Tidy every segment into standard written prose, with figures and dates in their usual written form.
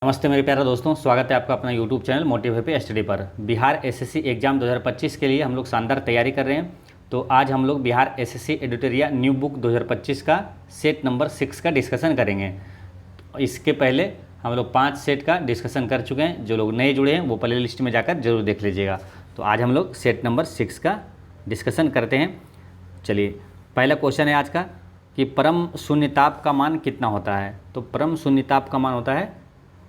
नमस्ते मेरे प्यारे दोस्तों, स्वागत है आपका अपना YouTube channel motive happy study पर। बिहार एसएससी एग्ज़ाम 2025 के लिए हम लोग शानदार तैयारी कर रहे हैं। तो आज हम लोग बिहार एसएससी एडिटोरिया न्यू बुक 2025 का सेट नंबर 6 का डिस्कशन करेंगे। इसके पहले हम लोग 5 सेट का डिस्कशन कर चुके हैं। जो लोग नए जुड़े हैं वो प्ले लिस्ट में जाकर जरूर देख लीजिएगा। तो आज हम लोग सेट नंबर 6 का डिस्कशन करते हैं। चलिए, पहला क्वेश्चन है आज का कि परम शून्यताप का मान कितना होता है। तो परम शून्यताप का मान होता है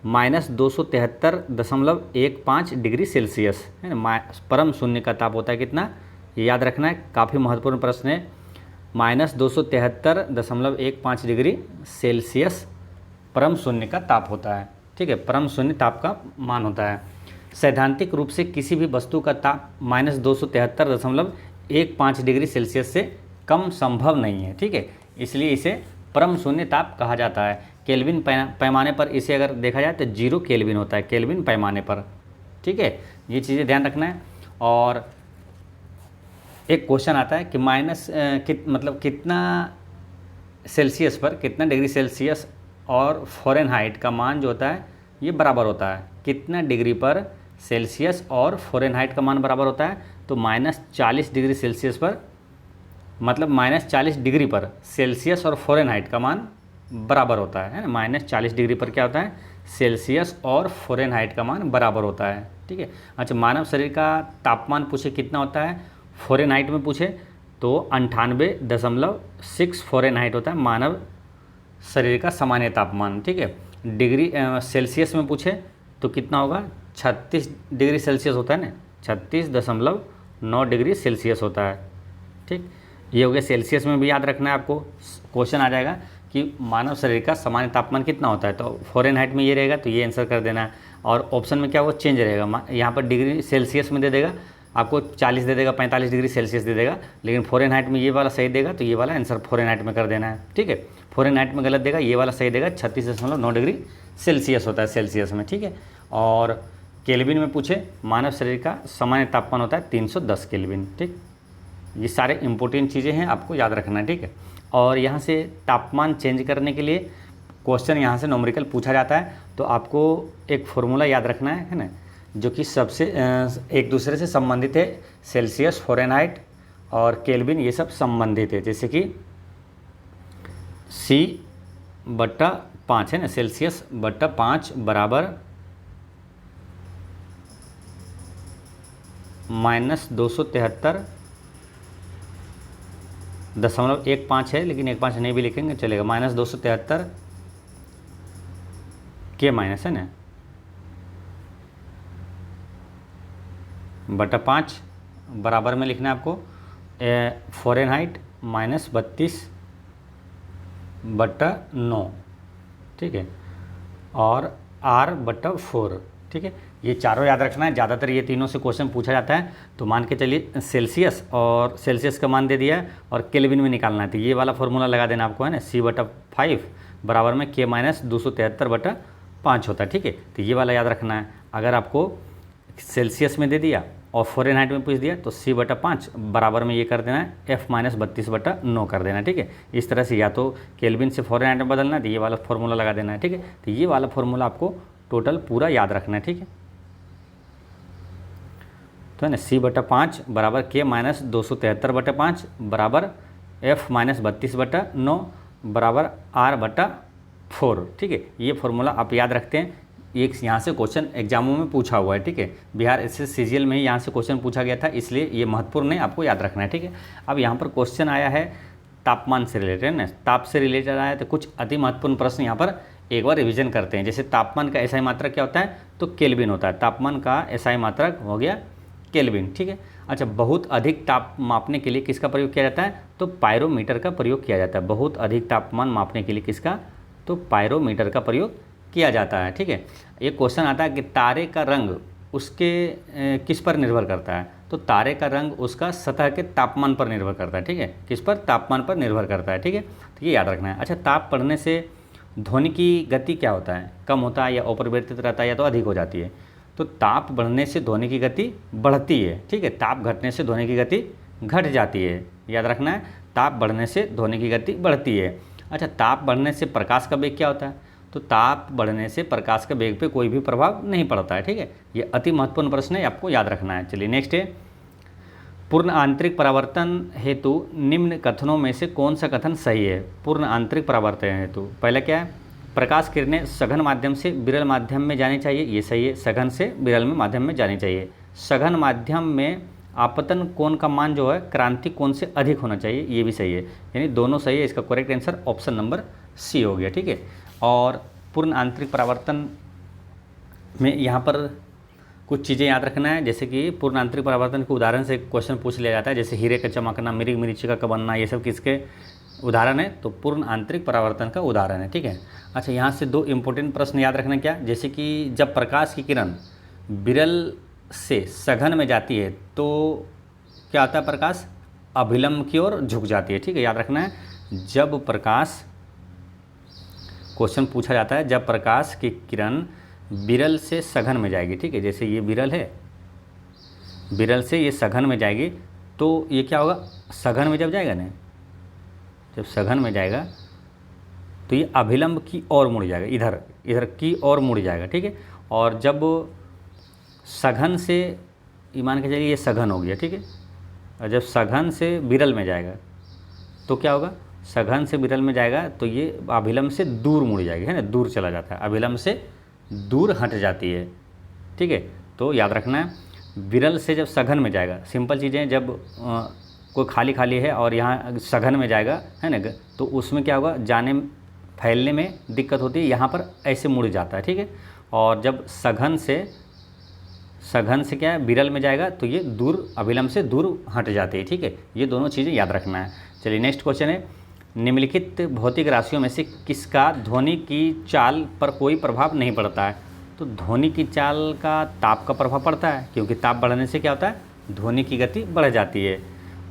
-273.15 डिग्री सेल्सियस, है ना। परम शून्य का ताप होता है कितना, ये याद रखना है, काफ़ी महत्वपूर्ण प्रश्न है। -273.15 डिग्री सेल्सियस परम शून्य का ताप होता है। ठीक है, परम शून्य ताप का मान होता है। सैद्धांतिक रूप से किसी भी वस्तु का ताप -273.15 डिग्री सेल्सियस से कम संभव नहीं है। ठीक है, इसलिए इसे परम शून्य ताप कहा जाता है। केल्विन पैमाने पर इसे अगर देखा जाए तो 0 केल्विन होता है, केल्विन पैमाने पर। ठीक है, ये चीज़ें ध्यान रखना है। और एक क्वेश्चन आता है कि कितना सेल्सियस पर, कितना डिग्री सेल्सियस और फ़ारेनहाइट का मान जो होता है ये बराबर होता है। कितना डिग्री पर सेल्सियस और फ़ारेनहाइट का मान बराबर होता है। तो -40 डिग्री सेल्सियस पर, मतलब -40 डिग्री पर सेल्सियस और फ़ारेनहाइट का मान बराबर होता है ना। -40 डिग्री पर क्या होता है, सेल्सियस और फ़ारेनहाइट का मान बराबर होता है। ठीक है। अच्छा, मानव शरीर का तापमान पूछे कितना होता है, फ़ारेनहाइट में पूछे तो 98.6 फ़ारेनहाइट होता है मानव शरीर का सामान्य तापमान। ठीक है। डिग्री सेल्सियस में पूछे तो कितना होगा, 36 डिग्री सेल्सियस होता है ना, 36.9 डिग्री सेल्सियस होता है। ठीक, ये हो गया सेल्सियस में। भी याद रखना है आपको, क्वेश्चन आ जाएगा कि मानव शरीर का सामान्य तापमान कितना होता है। तो फ़ारेनहाइट में ये रहेगा तो ये आंसर कर देना है। और ऑप्शन में क्या वो चेंज रहेगा, यहाँ पर डिग्री सेल्सियस में दे देगा आपको 40 दे देगा, 45 डिग्री सेल्सियस दे देगा, लेकिन फ़ारेनहाइट में ये वाला सही देगा तो ये वाला आंसर फ़ारेनहाइट में कर देना है। ठीक है, फ़ारेनहाइट में गलत देगा, ये वाला सही देगा, 36.9 डिग्री सेल्सियस होता है सेल्सियस में। ठीक है। और केल्विन में पूछे, मानव शरीर का सामान्य तापमान होता है 310 केल्विन। ठीक, ये सारे इंपॉर्टेंट चीज़ें हैं, आपको याद रखना है। ठीक है। और यहाँ से तापमान चेंज करने के लिए क्वेश्चन यहाँ से न्यूमेरिकल पूछा जाता है तो आपको एक फॉर्मूला याद रखना है ना, जो कि सबसे एक दूसरे से संबंधित है। सेल्सियस, फ़ारेनहाइट और केल्विन ये सब संबंधित है। जैसे कि C/5 है ना, सेल्सियस/5 बराबर -273.15 है, लेकिन 15 नहीं भी लिखेंगे चलेगा। -273 के माइनस है ना /5 बराबर में लिखना है आपको फ़ारेनहाइट -32/9। ठीक है, और R/4। ठीक है, ये चारों याद रखना है। ज़्यादातर ये तीनों से क्वेश्चन पूछा जाता है। तो मान के चलिए सेल्सियस, और सेल्सियस का मान दे दिया है और केल्विन में निकालना है तो ये वाला फॉर्मूला लगा देना आपको, है ना। C/5 बराबर में K-273/5 होता है। ठीक है, तो ये वाला याद रखना है। अगर आपको सेल्सियस में दे दिया और फ़ारेनहाइट में पूछ दिया तो C/5 बराबर में ये कर देना है F-32/9 कर देना। ठीक है, इस तरह से या तो केल्विन से फ़ारेनहाइट में बदलना है तो ये वाला फॉर्मूला लगा देना है। ठीक है, तो ये वाला फॉर्मूला आपको टोटल पूरा याद रखना है। ठीक है, तो है ना, C/5 बराबर K-273/5 बराबर F-32/9 बराबर R/4। ठीक है, ये फॉर्मूला आप याद रखते हैं। एक यहाँ से क्वेश्चन एग्जामों में पूछा हुआ है। ठीक है, बिहार एसएससी सीजीएल में ही यहाँ से क्वेश्चन पूछा गया था, इसलिए ये महत्वपूर्ण है, आपको याद रखना है। ठीक है। अब यहाँ पर क्वेश्चन आया है तापमान से रिलेटेड ना, ताप से रिलेटेड आया तो कुछ अति महत्वपूर्ण प्रश्न यहाँ पर एक बार रिवीजन करते हैं। जैसे तापमान का एसआई मात्रक क्या होता है, तो केल्विन होता है। तापमान का एसआई मात्रक हो गया केल्विन। ठीक है। अच्छा, बहुत अधिक ताप मापने के लिए किसका प्रयोग किया जाता है, तो पायरोमीटर का प्रयोग किया जाता है। बहुत अधिक तापमान मापने के लिए किसका, तो पायरोमीटर का प्रयोग किया जाता है। ठीक है। एक क्वेश्चन आता है कि तारे का रंग उसके किस पर निर्भर करता है, तो तारे का रंग उसका सतह के तापमान पर निर्भर करता है। ठीक है, किस पर, तापमान पर निर्भर करता है। ठीक है, तो ये याद रखना है। अच्छा, ताप बढ़ने से ध्वनि की गति क्या होता है, कम होता है या अपरिवर्तित रहता है या तो अधिक हो जाती है। तो ताप बढ़ने से ध्वनि की गति बढ़ती है। ठीक है, ताप घटने से ध्वनि की गति घट जाती है, याद रखना है। ताप बढ़ने से ध्वनि की गति बढ़ती है। अच्छा, ताप बढ़ने से प्रकाश का वेग क्या होता है, तो ताप बढ़ने से प्रकाश के वेग पे कोई भी प्रभाव नहीं पड़ता है, ठीक है। ये अति महत्वपूर्ण प्रश्न है, आपको याद रखना है। चलिए नेक्स्ट है, पूर्ण आंतरिक परावर्तन हेतु निम्न कथनों में से कौन सा कथन सही है। पूर्ण आंतरिक परावर्तन हेतु पहला क्या है, प्रकाश किरणें सघन माध्यम से विरल माध्यम में जानी चाहिए, ये सही है। सघन से विरल में माध्यम में जानी चाहिए। सघन माध्यम में आपतन कोण का मान जो है क्रांति कोण से अधिक होना चाहिए, ये भी सही है। यानी दोनों सही है, इसका correct answer option number C हो गया, ठीक है। और पूर्ण आंतरिक परावर्तन में यहाँ पर कुछ चीज़ें याद रखना है, जैसे कि पूर्ण आंतरिक परावर्तन के उदाहरण से क्वेश्चन पूछ लिया जाता है, जैसे हीरे का चमकना, मिर्ग मरीचिका का बनना, ये सब किसके उदाहरण है, तो पूर्ण आंतरिक परावर्तन का उदाहरण है, ठीक है। अच्छा, यहाँ से दो इम्पोर्टेंट प्रश्न याद रखना, क्या, जैसे कि जब प्रकाश की किरण विरल से सघन में जाती है तो क्या होता है, प्रकाश अभिलंब की ओर झुक जाती है, ठीक है, याद रखना है। जब प्रकाश, क्वेश्चन पूछा जाता है जब प्रकाश की किरण विरल से सघन में जाएगी, ठीक है, जैसे ये विरल है, विरल से ये सघन में जाएगी तो ये क्या होगा, सघन में जब जाएगा ना, जब सघन में जाएगा तो ये अभिलंब की ओर मुड़ जाएगा, इधर इधर की ओर मुड़ जाएगा, ठीक है। और जब सघन से, ये मान के चलिए ये सघन हो गया, ठीक है, और जब सघन से विरल में जाएगा तो क्या होगा, सघन से विरल में जाएगा तो ये अभिलंब से दूर मुड़ जाएगी, है ना, दूर चला जाता है, अभिलंब से दूर हट जाती है, ठीक है। तो याद रखना है, विरल से जब सघन में जाएगा, सिंपल चीज़ें, जब कोई खाली खाली है और यहाँ सघन में जाएगा, है ना, तो उसमें क्या होगा, जाने फैलने में दिक्कत होती है, यहाँ पर ऐसे मुड़ जाता है, ठीक है। और जब सघन से क्या है, विरल में जाएगा तो ये दूर, अभिलंब से दूर हट जाती है, ठीक है। ये दोनों चीज़ें याद रखना है। चलिए नेक्स्ट क्वेश्चन है, निम्नलिखित भौतिक राशियों में से किसका ध्वनि की चाल पर कोई प्रभाव नहीं पड़ता है। तो ध्वनि की चाल का ताप का प्रभाव पड़ता है, क्योंकि ताप बढ़ने से क्या होता है, ध्वनि की गति बढ़ जाती है।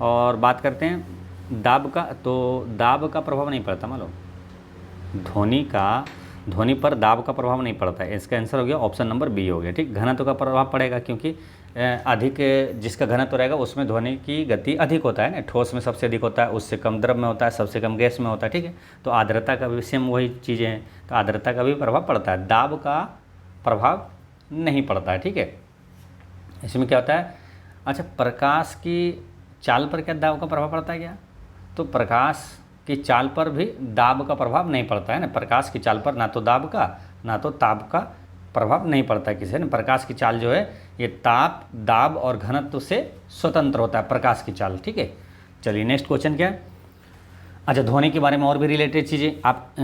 और बात करते हैं दाब का, तो दाब का प्रभाव नहीं पड़ता, मान लो ध्वनि पर दाब का प्रभाव नहीं पड़ता है, इसका आंसर हो गया ऑप्शन नंबर बी हो गया, ठीक। घनत्व का प्रभाव पड़ेगा, क्योंकि अधिक जिसका घनत्व रहेगा उसमें ध्वनि की गति अधिक होता है ना, ठोस में सबसे अधिक होता है, उससे कम द्रव में होता है, सबसे कम गैस में होता है, ठीक है। तो आर्द्रता का भी सेम वही चीज़ें हैं, तो आर्द्रता का भी प्रभाव पड़ता है, दाब का प्रभाव नहीं पड़ता है, ठीक है। इसमें क्या होता है, अच्छा, प्रकाश की चाल पर क्या दाब का प्रभाव पड़ता है क्या, तो प्रकाश की चाल पर भी दाब का प्रभाव नहीं पड़ता है ना, प्रकाश की चाल पर ना तो दाब का ना तो ताप का प्रभाव नहीं पड़ता है किसी ने। प्रकाश की चाल जो है ये ताप, दाब और घनत्व से स्वतंत्र होता है प्रकाश की चाल, ठीक है। चलिए नेक्स्ट क्वेश्चन क्या है, अच्छा, ध्वनि के बारे में और भी रिलेटेड चीज़ें आप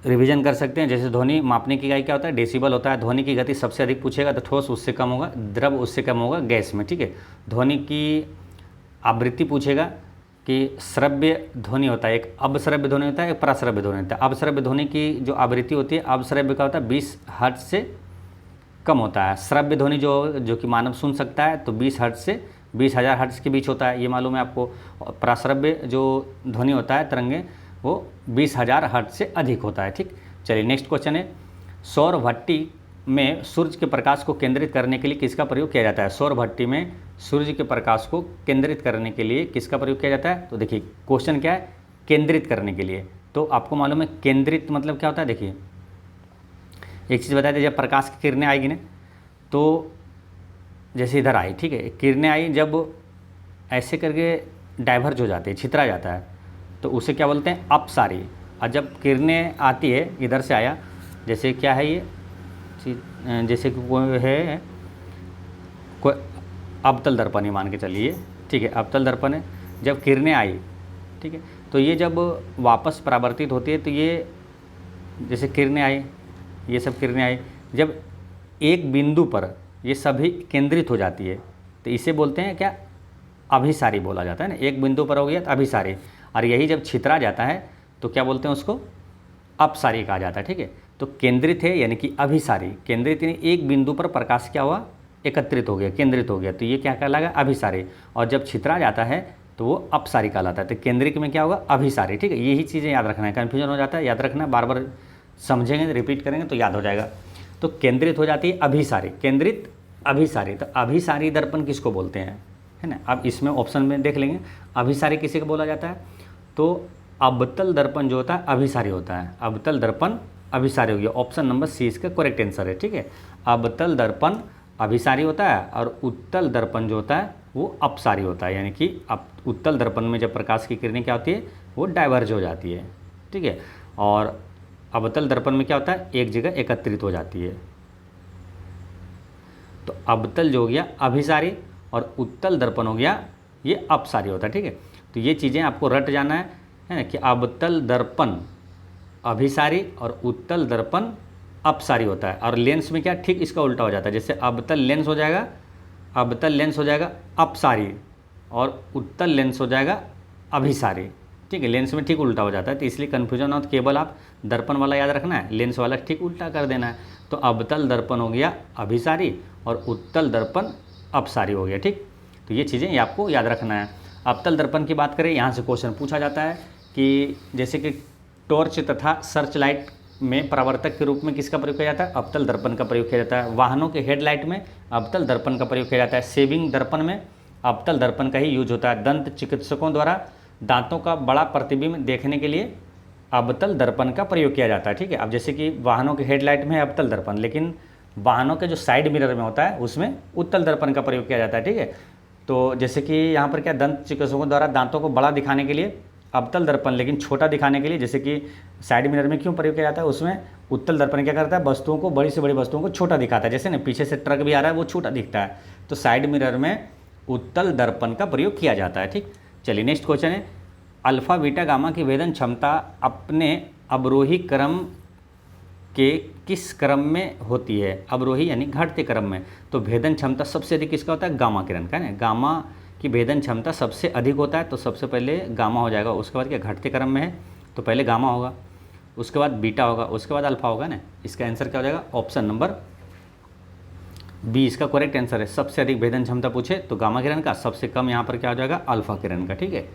रिवीजन कर सकते हैं, जैसे ध्वनि मापने की इकाई क्या होता है, डेसिबल होता है। ध्वनि की गति सबसे अधिक पूछेगा तो ठोस उससे कम होगा, द्रव उससे कम होगा गैस में, ठीक है। ध्वनि की आवृत्ति पूछेगा कि श्रव्य ध्वनि होता है, एक अपश्रव्य ध्वनि होता है, एक प्रश्रव्य ध्वनि होता है। अपश्रव्य ध्वनि की जो आवृत्ति होती है, अपश्रव्य का होता है 20 हर्ट्ज से कम होता है। श्रव्य ध्वनि जो कि मानव सुन सकता है तो 20 हर्ट्ज से 20,000 हर्ट्ज के बीच होता है, ये मालूम है आपको। प्रश्रव्य जो ध्वनि होता है, तरंगे, वो 20,000 हर्ट्ज से अधिक होता है, ठीक। चलिए नेक्स्ट क्वेश्चन है, सौर भट्टी में सूर्य के प्रकाश को केंद्रित करने के लिए किसका प्रयोग किया जाता है। सौर भट्टी में सूर्य के प्रकाश को केंद्रित करने के लिए किसका प्रयोग किया जाता है, तो देखिए क्वेश्चन क्या है, केंद्रित करने के लिए। तो आपको मालूम है केंद्रित मतलब क्या होता है, देखिए एक चीज़ बता दें, जब प्रकाश की किरणें आएगी ना, तो जैसे इधर आई, ठीक है, किरणें आई, जब ऐसे करके डाइवर्ज हो जाते हैं, छितरा जाता है, तो उसे क्या बोलते हैं, अपसारी। और जब किरणें आती है, इधर से आया, जैसे क्या है ये, जैसे कि कोई है, कोई अवतल दर्पण ही मान के चलिए, ठीक है, अवतल दर्पण है, जब किरणें आई, ठीक है, तो ये जब वापस परावर्तित होती है, तो ये जैसे किरणें आई, ये सब किरणें आई, जब एक बिंदु पर ये सभी केंद्रित हो जाती है, तो इसे बोलते हैं क्या, अभिसारी बोला जाता है ना, एक बिंदु पर हो गया तो अभिसारी। और यही जब छितरा जाता है तो क्या बोलते हैं उसको, अपसारी कहा जाता है, ठीक है। तो केंद्रित है यानी कि अभिसारी, केंद्रित यानी एक बिंदु पर प्रकाश क्या हुआ, एकत्रित हो गया, केंद्रित हो गया, तो ये क्या कहलाएगा, अभिसारी। और जब छितरा जाता है तो वो अपसारी कहलाता है। तो केंद्रित में क्या होगा, अभिसारी, ठीक है। यही चीज़ें याद रखना है, कन्फ्यूजन हो जाता है, याद रखना, बार बार समझेंगे, रिपीट करेंगे तो याद हो जाएगा। तो केंद्रित हो जाती है अभिसारी, केंद्रित अभिसारी। तो अभिसारी दर्पण किसको बोलते हैं, है ना। अब इसमें ऑप्शन में देख लेंगे, अभिसारी किसे को बोला जाता है, तो अवतल दर्पण जो होता है अभिसारी होता है, अवतल दर्पण अभिसारी हो गया। ऑप्शन नंबर सी इसका करेक्ट आंसर है, ठीक है। अवतल दर्पण अभिसारी होता है और उत्तल दर्पण जो होता है वो अपसारी होता है, यानी कि उत्तल दर्पण में जब प्रकाश की किरणें क्या होती है, वो डाइवर्ज हो जाती है, ठीक है। और अवतल दर्पण में क्या होता है, एक जगह एकत्रित हो जाती है। तो अवतल जो हो गया अभिसारी और उत्तल दर्पण हो गया ये अपसारी होता है, ठीक है। तो ये चीज़ें आपको रट जाना है ना, कि अवतल दर्पण अभिसारी और उत्तल दर्पण अपसारी होता है। और लेंस में क्या ठीक इसका उल्टा हो जाता है, जैसे अवतल लेंस हो जाएगा अपसारी और उत्तल लेंस हो जाएगा अभिसारी, ठीक है। लेंस में ठीक उल्टा हो जाता है, तो इसलिए कन्फ्यूजन हो तो केवल आप दर्पण वाला याद रखना है, लेंस वाला ठीक उल्टा कर देना है। तो अवतल दर्पण हो गया अभिसारी और उत्तल दर्पण अपसारी हो गया, ठीक। तो ये चीज़ें आपको याद रखना है। अवतल दर्पण की बात करें, यहाँ से क्वेश्चन पूछा जाता है कि जैसे कि टॉर्च तथा सर्च लाइट में परावर्तक के रूप में किसका प्रयोग किया जाता है, अवतल दर्पण का प्रयोग किया जाता है। वाहनों के हेडलाइट में अवतल दर्पण का प्रयोग किया जाता है। शेविंग दर्पण में अवतल दर्पण का ही यूज होता है। दंत चिकित्सकों द्वारा दांतों का बड़ा प्रतिबिंब देखने के लिए अवतल दर्पण का प्रयोग किया जाता है, ठीक है। अब जैसे कि वाहनों के हेडलाइट में है अवतल दर्पण, लेकिन वाहनों के जो साइड मिरर में होता है उसमें उत्तल दर्पण का प्रयोग किया जाता है, ठीक है। तो जैसे कि यहाँ पर क्या, दंत चिकित्सकों द्वारा दांतों को बड़ा दिखाने के लिए अवतल दर्पण, लेकिन छोटा दिखाने के लिए जैसे कि साइड मिरर में क्यों प्रयोग किया जाता है, उसमें उत्तल दर्पण क्या करता है, वस्तुओं को, बड़ी से बड़ी वस्तुओं को छोटा दिखाता है। जैसे ना पीछे से ट्रक भी आ रहा है वो छोटा दिखता है, तो साइड मिरर में उत्तल दर्पण का प्रयोग किया जाता है, ठीक। चलिए नेक्स्ट क्वेश्चन है, अल्फा बीटा गामा की भेदन क्षमता अपने अवरोही क्रम के किस क्रम में होती है, अवरोही यानी घटते क्रम में। तो भेदन क्षमता सबसे अधिक किसका होता है, गामा किरण का, है ना। गामा की भेदन क्षमता सबसे अधिक होता है, तो सबसे पहले गामा हो जाएगा। उसके बाद क्या, घटते क्रम में है तो पहले गामा होगा, उसके बाद बीटा होगा, उसके बाद अल्फा होगा ना। इसका आंसर क्या हो जाएगा, ऑप्शन नंबर बी इसका करेक्ट आंसर है। सबसे अधिक भेदन क्षमता पूछे तो गामा किरण का, सबसे कम यहाँ पर क्या हो जाएगा, अल्फा किरण का, ठीक है।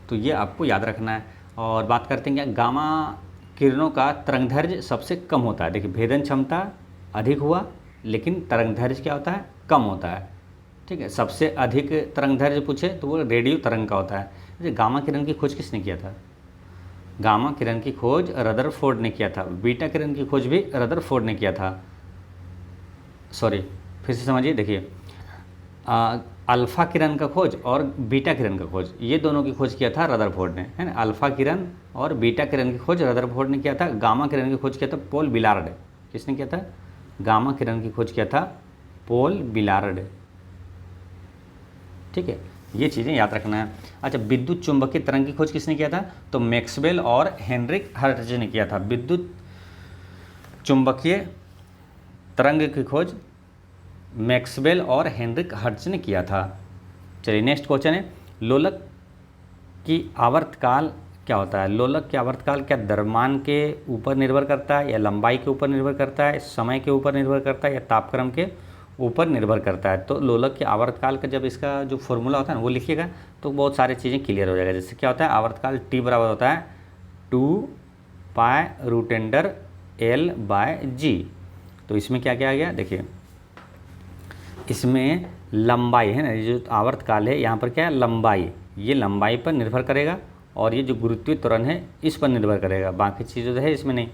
तो ये आपको याद रखना है। और बात करते हैं क्या, गामा किरणों का तरंगदैर्घ्य सबसे कम होता है। देखिए भेदन क्षमता अधिक हुआ लेकिन तरंगदैर्घ्य क्या होता है, कम होता है, ठीक है। सबसे अधिक तरंगदैर्घ्य पूछे तो वो रेडियो तरंग का होता है। जैसे गामा किरण की खोज किसने किया था, गामा किरण की खोज रदरफोर्ड ने किया था। बीटा किरण की खोज भी रदरफोर्ड ने किया था, सॉरी फिर से समझिए। देखिए अल्फा किरण का खोज और बीटा किरण का खोज, ये दोनों की खोज किया था रदरफोर्ड ने, है ना। अल्फा किरण और बीटा किरण की खोज रदरफोर्ड ने किया था। गामा किरण की खोज किया था पॉल बिलार्ड, किसने किया था, गामा किरण की खोज किया था पॉल बिलार्ड, ठीक है। ये चीज़ें याद रखना है। अच्छा, विद्युत चुंबकीय तरंग की खोज किसने किया था, तो मैक्सवेल और हेनरिक हर्ट्ज ने किया था। विद्युत चुंबकीय तरंग की खोज मैक्सवेल और हेनरिक हर्ट्ज ने किया था। चलिए नेक्स्ट क्वेश्चन है, लोलक की आवर्तकाल क्या होता है। लोलक की आवर्तकाल क्या द्रव्यमान के ऊपर निर्भर करता है, या लंबाई के ऊपर निर्भर करता है, समय के ऊपर निर्भर करता है, या तापक्रम के ऊपर निर्भर करता है। तो लोलक के आवर्तकाल का जब इसका जो फॉर्मूला होता है ना वो लिखिएगा तो बहुत सारी चीज़ें क्लियर हो जाएगा। जैसे क्या होता है, आवर्तकाल टी बराबर होता है 2π√L/g। तो इसमें क्या क्या आ गया, देखिए इसमें लंबाई है ना, ये जो आवर्तकाल है यहाँ पर क्या है, लंबाई, ये लंबाई पर निर्भर करेगा, और ये जो गुरुत्वीय त्वरण है इस पर निर्भर करेगा, बाकी चीज़ें जो है इसमें नहीं।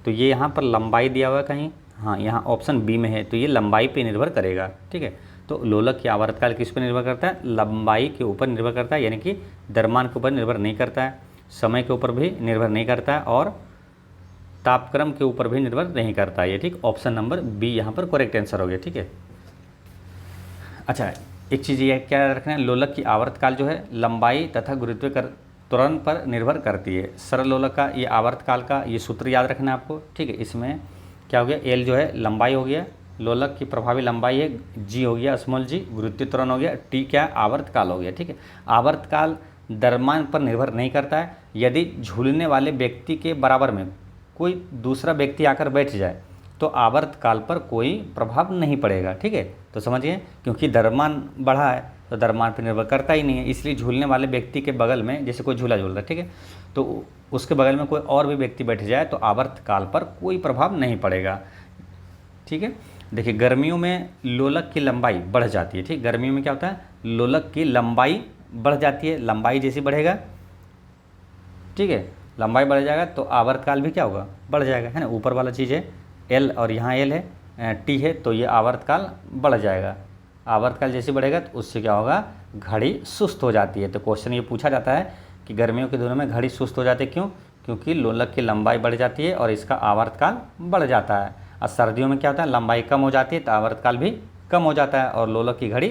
तो ये यहाँ पर लंबाई दिया हुआ है कहीं, हाँ यहाँ ऑप्शन बी में है, तो ये लंबाई पे निर्भर करेगा, ठीक है। तो लोलक की आवर्तकाल किस पर निर्भर करता है, लंबाई के ऊपर निर्भर करता है, यानी कि द्रव्यमान के ऊपर निर्भर नहीं करता है, समय के ऊपर भी निर्भर नहीं करता है, और तापक्रम के ऊपर भी निर्भर नहीं करता है ये, ठीक। ऑप्शन नंबर बी यहाँ पर करेक्ट आंसर हो गया, ठीक है। अच्छा, एक चीज़ ये क्या रखना है, लोलक की आवर्तकाल जो है लंबाई तथा गुरुत्वीय त्वरण पर निर्भर करती है। सरल लोलक का ये आवर्तकाल का ये सूत्र याद रखना है आपको, ठीक है। इसमें क्या हो गया, एल जो है लंबाई हो गया, लोलक की प्रभावी लंबाई है, जी हो गया स्मॉल जी, गुरुत्वीय त्वरण हो गया, टी क्या आवर्तकाल हो गया, ठीक है। आवर्तकाल द्रव्यमान पर निर्भर नहीं करता है। यदि झूलने वाले व्यक्ति के बराबर में कोई दूसरा व्यक्ति आकर बैठ जाए तो आवर्तकाल पर कोई प्रभाव नहीं पड़ेगा, ठीक है। तो समझिए, क्योंकि द्रव्यमान बढ़ा है तो द्रव्यमान पर निर्भर करता ही नहीं है, इसलिए झूलने वाले व्यक्ति के बगल में जैसे कोई झूला झूल रहा है, ठीक है, तो उसके बगल में कोई और भी व्यक्ति बैठ जाए तो आवर्तकाल पर कोई प्रभाव नहीं पड़ेगा, ठीक है। देखिए गर्मियों में लोलक की लंबाई बढ़ जाती है, ठीक। गर्मियों में क्या होता है, लोलक की लंबाई बढ़ जाती है, लंबाई जैसी बढ़ेगा, ठीक है, लंबाई बढ़ जाएगा तो आवर्तकाल भी क्या होगा, बढ़ जाएगा, है ना। ऊपर वाला चीज़ है एल और यहाँ एल है, टी है, तो ये आवर्तकाल बढ़ जाएगा। आवर्तकाल जैसे बढ़ेगा तो उससे क्या होगा, घड़ी सुस्त हो जाती है। तो क्वेश्चन ये पूछा जाता है कि गर्मियों के दिनों में घड़ी सुस्त हो जाती है, क्यों? क्योंकि लोलक की लंबाई बढ़ जाती है और इसका आवर्तकाल बढ़ जाता है। और सर्दियों में क्या होता है, लंबाई कम हो जाती है तो आवर्तकाल भी कम हो जाता है और लोलक की घड़ी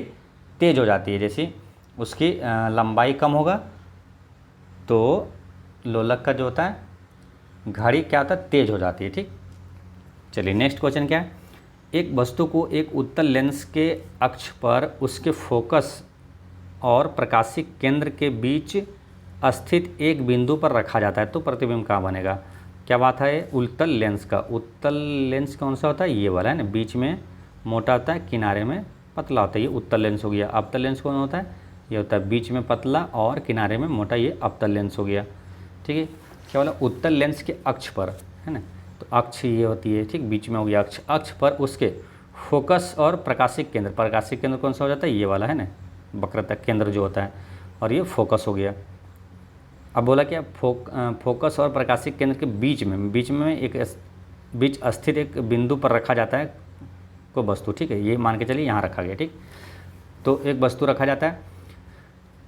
तेज़ हो जाती है। जैसे उसकी लंबाई कम होगा तो लोलक का जो होता है घड़ी क्या होता है, तेज़ हो जाती है, ठीक। चलिए नेक्स्ट क्वेश्चन क्या है, एक वस्तु को एक उत्तल लेंस के अक्ष पर उसके फोकस और प्रकाशिक केंद्र के बीच स्थित एक बिंदु पर रखा जाता है तो प्रतिबिंब कहाँ बनेगा। क्या बात है, उत्तल लेंस का। उत्तल लेंस कौन सा होता है, ये वाला है ना, बीच में मोटा होता है, किनारे में पतला होता है, ये उत्तल लेंस हो गया। अवतल लेंस कौन होता है, ये होता है बीच में पतला और किनारे में मोटा, ये अवतल लेंस हो गया, ठीक है। क्या बोला, उत्तल लेंस के अक्ष पर, है ना, तो अक्ष ये होती है, ठीक, बीच में हो गया अक्ष। अक्ष पर उसके फोकस और प्रकाशिक केंद्र, प्रकाशिक केंद्र कौन सा हो जाता है, ये वाला है ना, वक्रता केंद्र जो होता है, और ये फोकस हो गया। अब बोला क्या, फोकस और प्रकाशिक केंद्र के बीच में एक बीच स्थित एक बिंदु पर रखा जाता है कोई वस्तु, ठीक है, ये मान के चलिए यहाँ रखा गया, ठीक। तो एक वस्तु रखा जाता है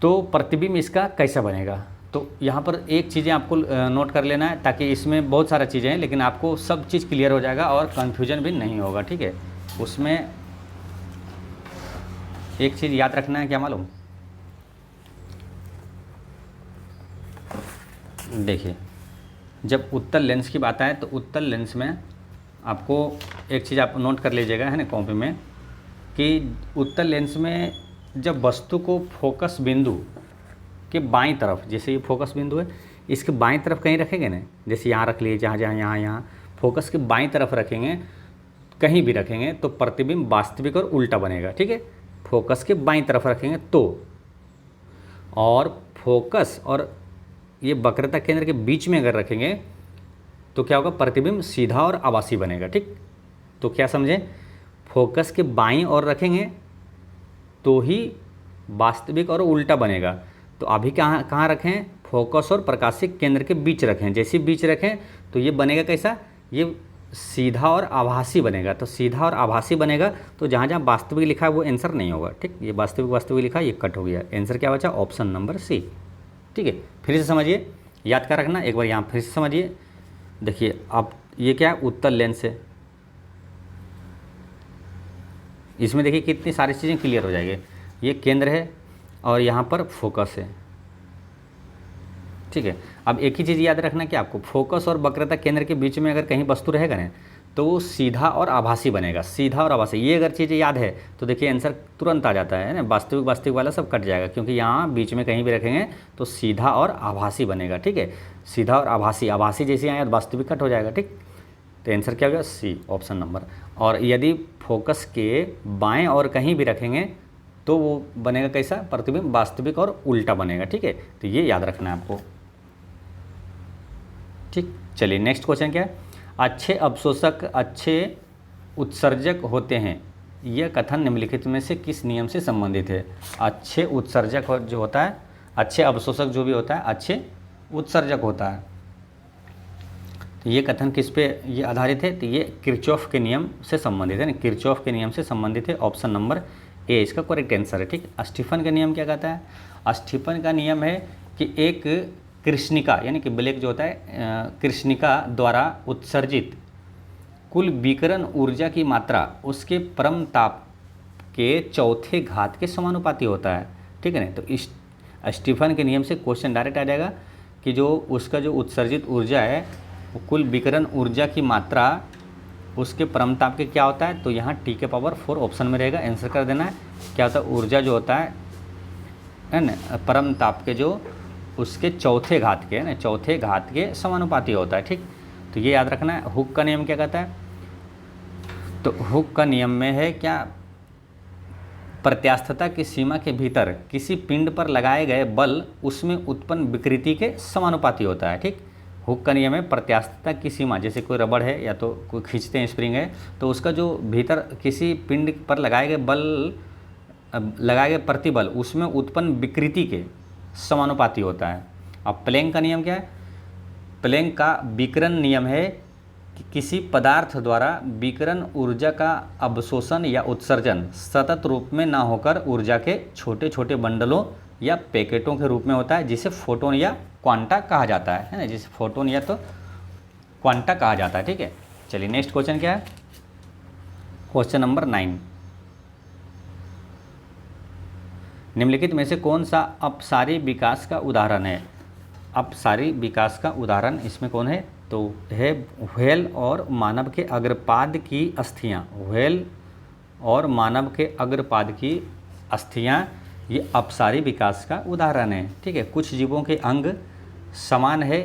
तो प्रतिबिंब इसका कैसा बनेगा। तो यहाँ पर एक चीज़ें आपको नोट कर लेना है, ताकि इसमें बहुत सारा चीज़ें हैं लेकिन आपको सब चीज़ क्लियर हो जाएगा और कन्फ्यूजन भी नहीं होगा, ठीक है। उसमें एक चीज़ याद रखना है, क्या मालूम, देखिए जब उत्तल लेंस की बात आए तो उत्तल लेंस में आपको एक चीज़ आप नोट कर लीजिएगा, है ना, कॉपी में, कि उत्तल लेंस में जब वस्तु को फोकस बिंदु के बाईं तरफ, जैसे ये फोकस बिंदु है, इसके बाईं तरफ कहीं रखेंगे ना, जैसे यहाँ रख लिए, जहाँ जहाँ यहाँ फोकस के बाईं तरफ रखेंगे, कहीं भी रखेंगे तो प्रतिबिंब वास्तविक और उल्टा बनेगा, ठीक है। फोकस के बाईं तरफ रखेंगे तो, और फोकस और ये वक्रता केंद्र के बीच में अगर रखेंगे तो क्या होगा, प्रतिबिंब सीधा और आभासी बनेगा, ठीक। तो क्या समझें, फोकस के बाईं ओर रखेंगे तो ही वास्तविक और उल्टा बनेगा। तो अभी कहाँ रखें, फोकस और प्रकाशिक केंद्र के बीच रखें। जैसे बीच रखें तो ये बनेगा कैसा, ये सीधा और आभासी बनेगा। तो सीधा और आभासी बनेगा तो जहाँ जहाँ वास्तविक लिखा है वो आंसर नहीं होगा, ठीक। ये वास्तविक लिखा है, ये कट हो गया, आंसर क्या बचा, ऑप्शन नंबर सी, ठीक है। फिर से समझिए, याद कर रखना, एक बार यहाँ फिर से समझिए। देखिए अब ये क्या है, उत्तल लेंस है, इसमें देखिए कितनी सारी चीज़ें क्लियर हो जाएगी। ये केंद्र है और यहाँ पर फोकस है, ठीक है। अब एक ही चीज़ याद रखना कि आपको फोकस और वक्रता केंद्र के बीच में अगर कहीं वस्तु रहेगा ना तो वो सीधा और आभासी बनेगा, सीधा और आभासी। ये अगर चीज़ें याद है तो देखिए आंसर तुरंत आ जाता है ना, वास्तविक वाला सब कट जाएगा, क्योंकि यहाँ बीच में कहीं भी रखेंगे तो सीधा और आभासी बनेगा, ठीक है। सीधा और आभासी जैसे यहाँ वास्तविक कट हो जाएगा, ठीक। तो आंसर क्या होगा, सी, ऑप्शन नंबर। और यदि फोकस के बाएं और कहीं भी रखेंगे तो वो बनेगा कैसा, प्रतिबिंब वास्तविक और उल्टा बनेगा, ठीक है। तो ये याद रखना है आपको, ठीक। चलिए नेक्स्ट क्वेश्चन क्या है, अच्छे अवशोषक अच्छे उत्सर्जक होते हैं, यह कथन निम्नलिखित में से किस नियम से संबंधित है। अच्छे उत्सर्जक जो होता है, अच्छे अवशोषक जो भी होता है अच्छे उत्सर्जक होता है, तो ये कथन किस पे ये आधारित है, तो ये किरचॉफ के नियम से संबंधित है ना, किरचॉफ के नियम से संबंधित है। ऑप्शन नंबर ए इसका करेक्ट आंसर है, ठीक। स्टीफन का नियम क्या कहता है, स्टीफन का नियम है कि एक कृष्णिका यानी कि ब्लैक जो होता है, कृष्णिका द्वारा उत्सर्जित कुल विकिरण ऊर्जा की मात्रा उसके परम ताप के चौथे घात के समानुपाती होता है, ठीक है ना। तो इस स्टीफन के नियम से क्वेश्चन डायरेक्ट आ जाएगा कि जो उसका जो उत्सर्जित ऊर्जा है वो कुल विकिरण ऊर्जा की मात्रा उसके परम ताप के क्या होता है, तो यहाँ टी के पावर 4 ऑप्शन में रहेगा, आंसर कर देना है। क्या होता है, ऊर्जा जो होता है ना, परम ताप के जो उसके चौथे घात के, है ना, चौथे घात के समानुपाती होता है, ठीक। तो ये याद रखना है। हुक का नियम क्या कहता है, तो हुक का नियम में है क्या, प्रत्यास्थता की सीमा के भीतर किसी पिंड पर लगाए गए बल उसमें उत्पन्न विकृति के समानुपाती होता है, ठीक। हुक का नियम है प्रत्यास्थता की सीमा, जैसे कोई रबड़ है या तो कोई खींचते हैं स्प्रिंग है, तो उसका जो भीतर किसी पिंड पर लगाए गए प्रतिबल उसमें उत्पन्न विकृति के समानुपाती होता है। अब प्लैंक का नियम क्या है, प्लैंक का विकिरण नियम है कि किसी पदार्थ द्वारा विकिरण ऊर्जा का अवशोषण या उत्सर्जन सतत रूप में ना होकर ऊर्जा के छोटे छोटे बंडलों या पैकेटों के रूप में होता है, जिसे फोटोन या क्वांटा कहा जाता है ना, जिसे फोटोन या तो क्वांटा कहा जाता है। ठीक है, चलिए नेक्स्ट क्वेश्चन क्या है, क्वेश्चन नंबर 9, निम्नलिखित में से कौन सा अपसारी विकास का उदाहरण है। अपसारी विकास का उदाहरण इसमें कौन है, तो है व्हेल और मानव के अग्रपाद की अस्थियाँ। व्हेल और मानव के अग्रपाद की अस्थियाँ ये अपसारी विकास का उदाहरण है। ठीक है, कुछ जीवों के अंग समान है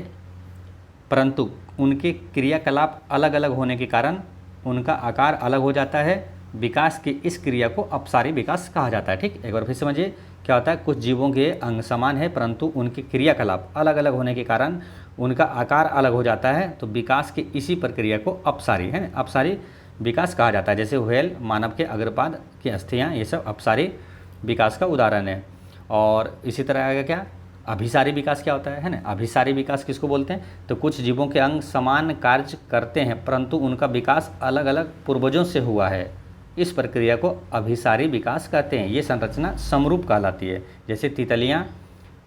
परंतु उनके क्रियाकलाप अलग अलग होने के कारण उनका आकार अलग हो जाता है। विकास की इस क्रिया को अपसारी विकास कहा जाता है। ठीक, एक बार फिर समझिए क्या होता है, कुछ जीवों के अंग समान है परंतु उनके क्रियाकलाप अलग अलग होने के कारण उनका आकार अलग हो जाता है, तो विकास की इसी प्रक्रिया को अपसारी है अपसारी विकास कहा जाता है। जैसे व्हेल, मानव के अग्रपाद की अस्थियाँ, ये सब अपसारी विकास का उदाहरण है। और इसी तरह आएगा क्या, अभिसारी विकास क्या होता है ना। अभिसारी विकास किसको बोलते हैं, तो कुछ जीवों के अंग समान कार्य करते हैं परंतु उनका विकास अलग अलग पूर्वजों से हुआ है, इस प्रक्रिया को अभिसारी विकास कहते हैं। ये संरचना समरूप कहलाती है। जैसे तितलियाँ,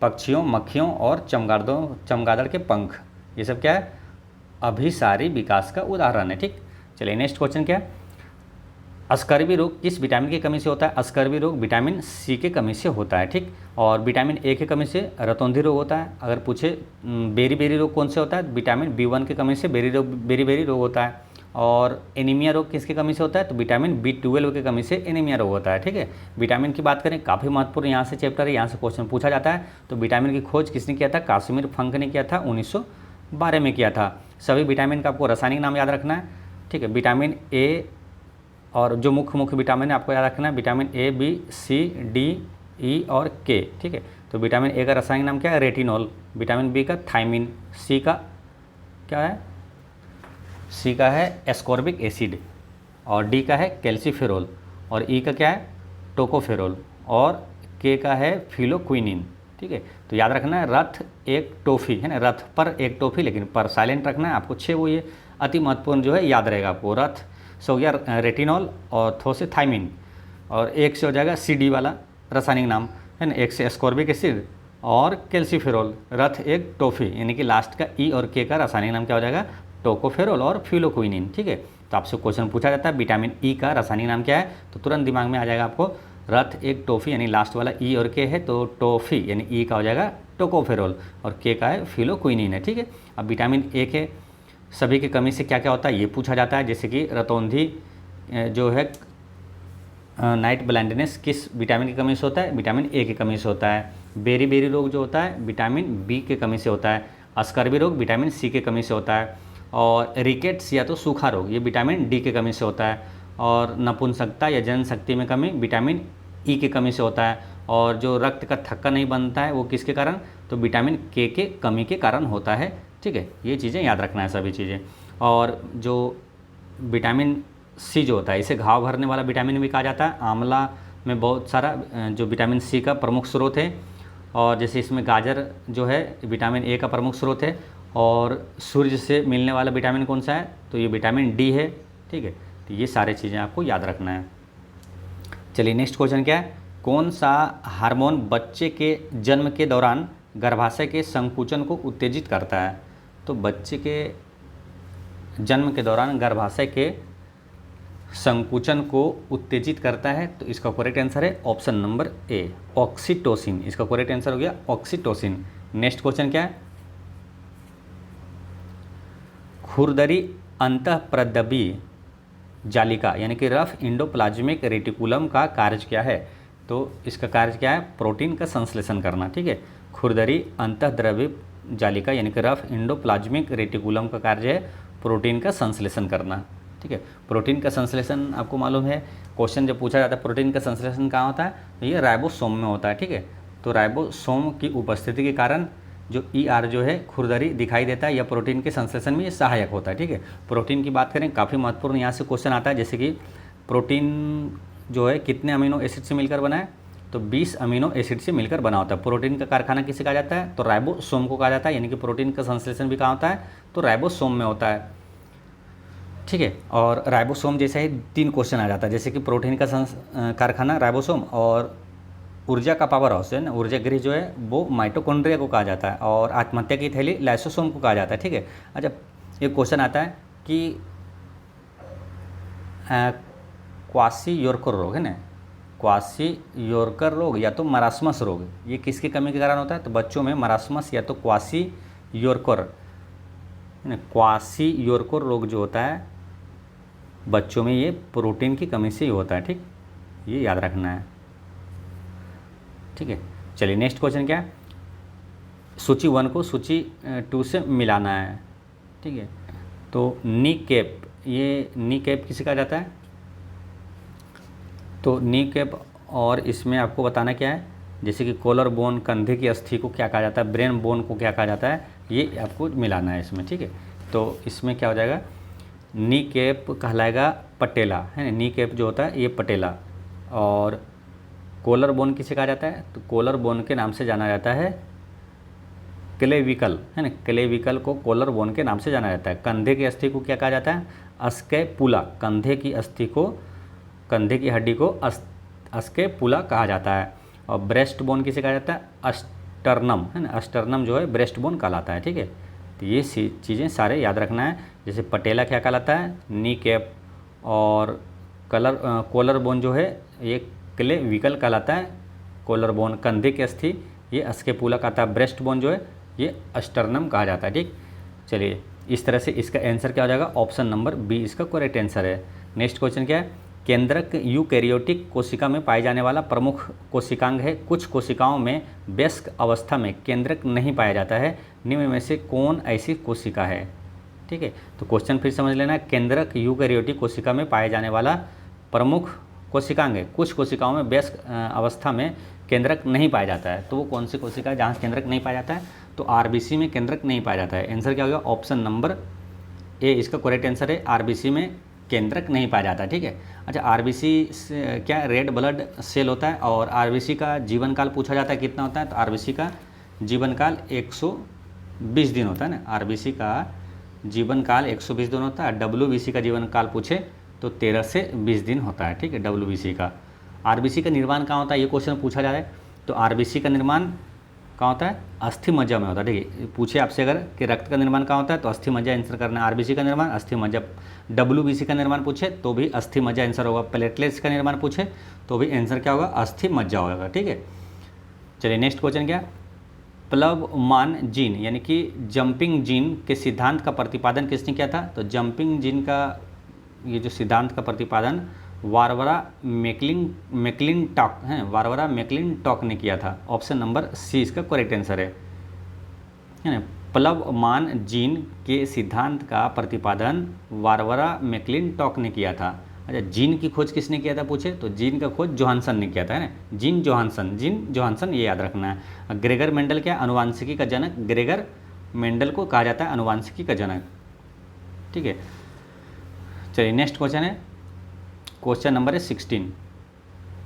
पक्षियों, मक्खियों और चमगादड़ के पंख, ये सब क्या है, अभिसारी विकास का उदाहरण है। ठीक, चलिए नेक्स्ट क्वेश्चन क्या है, अस्कर्वी रोग किस विटामिन की कमी से होता है। अस्कर्वी रोग विटामिन सी के कमी से होता है। ठीक, और विटामिन ए की कमी से रतौंधी रोग होता है। अगर पूछे बेरी बेरी रोग कौन से होता है, विटामिन B1 की कमी से बेरी बेरी रोग होता है। और एनीमिया रोग किसकी कमी से होता है, तो विटामिन B12 की कमी से एनीमिया रोग होता है। ठीक है, विटामिन की बात करें, काफ़ी महत्वपूर्ण यहाँ से चैप्टर है, यहाँ से क्वेश्चन पूछा जाता है। तो विटामिन की खोज किसने किया था, काश्मीर फंक ने किया था, 1912 में किया था। सभी विटामिन का आपको रासायनिक नाम याद रखना है। ठीक है, विटामिन ए और जो मुख्य विटामिन है आपको याद रखना है, vitamin A, B, C, D, E और K। ठीक है, तो विटामिन ए का रासायनिक नाम क्या है, रेटिनॉल। विटामिन बी का थायमिन। सी का क्या है, सी का है एस्कॉर्बिक एसिड। और डी का है कैल्सीफेरोल। और ई का क्या है, टोकोफेरोल। और के का है फिलोक्विनिन। ठीक है, तो याद रखना है, रथ एक टॉफी है ना, रथ पर एक टॉफी, लेकिन पर साइलेंट रखना है आपको। 6 वो ये अति महत्वपूर्ण जो है याद रहेगा आपको। रथ से हो गया रेटिनॉल और थो से थायमिन, और एक से हो जाएगा CD वाला रासायनिक नाम है ना, एक से एस्कॉर्बिक एसिड और कैल्सीफेरोल। रथ एक टॉफी, यानी कि लास्ट का E और K का रासायनिक नाम क्या हो जाएगा, टोकोफेरोल और फिलोक्विनिन। ठीक है, तो आपसे क्वेश्चन पूछा जाता है विटामिन E का रासायनिक नाम क्या है, तो तुरंत दिमाग में आ जाएगा आपको, रथ एक टॉफी यानी लास्ट वाला E और K है, तो टॉफी यानी E का हो जाएगा टोकोफेरोल और K का है फिलोक्विनिन है। ठीक है, अब विटामिन A के सभी की कमी से क्या क्या होता है ये पूछा जाता है। जैसे कि रतौंधी जो है नाइट ब्लाइंडनेस किस विटामिन की कमी से होता है, विटामिन ए की कमी से होता है। बेरी बेरी रोग जो होता है विटामिन बी की कमी से होता है। अस्कर्वी रोग विटामिन सी की कमी से होता है। और रिकेट्स या तो सूखा रोग ये विटामिन डी की कमी से होता है। और नपुंसकता या जनशक्ति में कमी विटामिन ई की कमी से होता है। और जो रक्त का थक्का नहीं बनता है वो किसके कारण, तो विटामिन के कमी के कारण होता है। ठीक है, ये चीज़ें याद रखना है सभी चीज़ें। और जो विटामिन सी जो होता है इसे घाव भरने वाला विटामिन भी कहा जाता है। आंवला में बहुत सारा जो विटामिन सी का प्रमुख स्रोत है। और जैसे इसमें गाजर जो है विटामिन ए का प्रमुख स्रोत है। और सूर्य से मिलने वाला विटामिन कौन सा है, तो ये विटामिन डी है। ठीक है, तो ये सारी चीज़ें आपको याद रखना है। चलिए नेक्स्ट क्वेश्चन क्या है, कौन सा हार्मोन बच्चे के जन्म के दौरान गर्भाशय के संकुचन को उत्तेजित करता है। तो बच्चे के जन्म के दौरान गर्भाशय के संकुचन को उत्तेजित करता है, तो इसका करेक्ट आंसर है ऑप्शन नंबर ए, ऑक्सीटोसिन। इसका करेक्ट आंसर हो गया ऑक्सीटोसिन। नेक्स्ट क्वेश्चन क्या है, खुरदरी अंतःप्रद्रवी जालिका यानी कि रफ इंडोप्लाज्मिक रेटिकुलम का कार्य क्या है। तो इसका कार्य क्या है, प्रोटीन का संश्लेषण करना। ठीक है, खुरदरी अंतःद्रवी जालिका यानी कि रफ इंडोप्लाज्मिक रेटिकुलम का कार्य है प्रोटीन का संश्लेषण करना। ठीक है, प्रोटीन का संश्लेषण आपको मालूम है, क्वेश्चन जब पूछा जाता है प्रोटीन का संश्लेषण कहाँ होता है, तो ये राइबोसोम में होता है। ठीक है, तो राइबोसोम की उपस्थिति के कारण जो ER जो है खुरदरी दिखाई देता है, या प्रोटीन के संश्लेषण में ये सहायक होता है। ठीक है, प्रोटीन की बात करें काफ़ी महत्वपूर्ण यहाँ से क्वेश्चन आता है। जैसे कि प्रोटीन जो है कितने अमीनो एसिड से मिलकर बना है, तो 20 अमीनो एसिड से मिलकर बना होता है। प्रोटीन का कारखाना किसे कहा जाता है? तो राइबोसोम को कहा जाता है, यानी कि प्रोटीन का संश्लेषण भी कहाँ होता है? तो राइबोसोम में होता है, ठीक है। और राइबोसोम जैसा ही 3 क्वेश्चन आ जाता है, जैसे कि प्रोटीन का कारखाना राइबोसोम, और ऊर्जा का पावर हाउस है ना, ऊर्जा गृह जो है वो माइटोकॉन्ड्रिया को कहा जाता है, और आत्महत्या की थैली लाइसोसोम को कहा जाता है, ठीक है। अच्छा, एक क्वेश्चन आता है कि क्वासी योरकर रोग है ना, क्वासी योरकर रोग या तो मरासमस रोग, ये किसकी कमी के कारण होता है? तो बच्चों में मरासमस या तो क्वासी योरकर है ना, क्वासी योरकर रोग जो होता है बच्चों में, ये प्रोटीन की कमी से ही होता है, ठीक, ये याद रखना है, ठीक है। चलिए नेक्स्ट क्वेश्चन क्या है? सूची 1 को सूची 2 से मिलाना है, ठीक है। तो नी कैप, ये नी कैप किसे कहा जाता है? तो नी कैप, और इसमें आपको बताना क्या है, जैसे कि कॉलर बोन, कंधे की अस्थि को क्या कहा जाता है, ब्रेन बोन को क्या कहा जाता है, ये आपको मिलाना है इसमें, ठीक है। तो इसमें क्या हो जाएगा, नी कैप कहलाएगा पटेला, है ना, नी कैप जो होता है ये पटेला। और कॉलर बोन किसे कहा जाता है? तो कॉलर बोन के नाम से जाना जाता है क्लेविकल, है ना, क्लेविकल को कॉलर बोन के नाम से जाना जाता है। कंधे की अस्थि को क्या कहा जाता है? अस्कैपुला, कंधे की अस्थि को, कंधे की हड्डी को अस्कैपुला कहा जाता है। और ब्रेस्ट बोन किसे कहा जाता है? अस्टर्नम, है ना, अस्टर्नम जो है ब्रेस्ट बोन कहलाता है, ठीक है। तो ये चीज़ें सारे याद रखना है। जैसे पटेला क्या कहलाता है? नी कैप, और कॉलर बोन जो है ये क्लेविकल कहलाता है, कॉलर बोन कंधे की अस्थि ये अस्कैपुला कहता है, ब्रेस्ट बोन जो है ये अस्टर्नम कहा जाता है, ठीक। चलिए इस तरह से इसका आंसर क्या हो जाएगा? ऑप्शन नंबर बी इसका करेक्ट आंसर है। नेक्स्ट क्वेश्चन क्या है? केंद्रक यूकैरियोटिक कोशिका में पाए जाने वाला प्रमुख कोशिकांग है। कुछ कोशिकाओं में वयस्क अवस्था में केंद्रक नहीं पाया जाता है, निम्न में से कौन ऐसी कोशिका है, ठीक है। तो क्वेश्चन फिर समझ लेना, केंद्रक यूकैरियोटिक कोशिका में पाए जाने वाला प्रमुख कोशिकांग है। कुछ कोशिकाओं में वयस्क अवस्था में केंद्रक नहीं पाया जाता है, तो वो कौन सी कोशिका है जहाँ केंद्रक नहीं पाया जाता है? तो आरबीसी में केंद्रक नहीं पाया जाता है। आंसर क्या होगा? ऑप्शन नंबर ए इसका करेक्ट आंसर है, आरबीसी में केंद्रक नहीं पाया जाता, ठीक है। अच्छा, आरबीसी क्या रेड ब्लड सेल होता है, और आरबीसी का जीवन काल पूछा जाता है कितना होता है? तो आरबीसी का जीवन काल 120 दिन होता है ना, आरबीसी का जीवन काल 120 दिन होता है। डब्ल्यूबीसी का जीवन काल पूछे तो 13 से 20 दिन होता है, ठीक है, डब्ल्यूबीसी का। आरबीसी का निर्माण कहाँ होता है, ये क्वेश्चन पूछा जा रहा है। तो आरबीसी का निर्माण कहाँ होता है? अस्थि मज्जा में होता है, ठीक है। पूछे आपसे अगर कि रक्त का निर्माण कहाँ होता है, तो अस्थि मज्जा आंसर करना है। आरबीसी का निर्माण अस्थि मज्जा। डब्ल्यूबीसी का निर्माण पूछे तो भी अस्थि मज्जा आंसर होगा। प्लेटलेट्स का निर्माण पूछे तो भी आंसर क्या होगा? अस्थि मज्जा होगा, ठीक है। चलिए नेक्स्ट क्वेश्चन क्या? प्लवमान जीन यानी कि जंपिंग जीन के सिद्धांत का प्रतिपादन किसने किया था? तो जंपिंग जीन का ये जो सिद्धांत का प्रतिपादन बारबरा मैकलिंटॉक हैं, बारबरा मैकलिंटॉक ने किया था। ऑप्शन नंबर सी इसका करेक्ट आंसर है ना। प्लवमान जीन के सिद्धांत का प्रतिपादन बारबरा मैकलिंटॉक ने किया था। अच्छा, जीन की खोज किसने किया था पूछे तो जीन का खोज जोहानसन ने किया था, है ना, जीन जोहानसन ये याद रखना है। ग्रेगर मेंडल क्या? अनुवांशिकी का जनक। ग्रेगर मेंडल को कहा जाता है अनुवांशिकी का जनक, ठीक है। चलिए नेक्स्ट क्वेश्चन है, क्वेश्चन नंबर है 16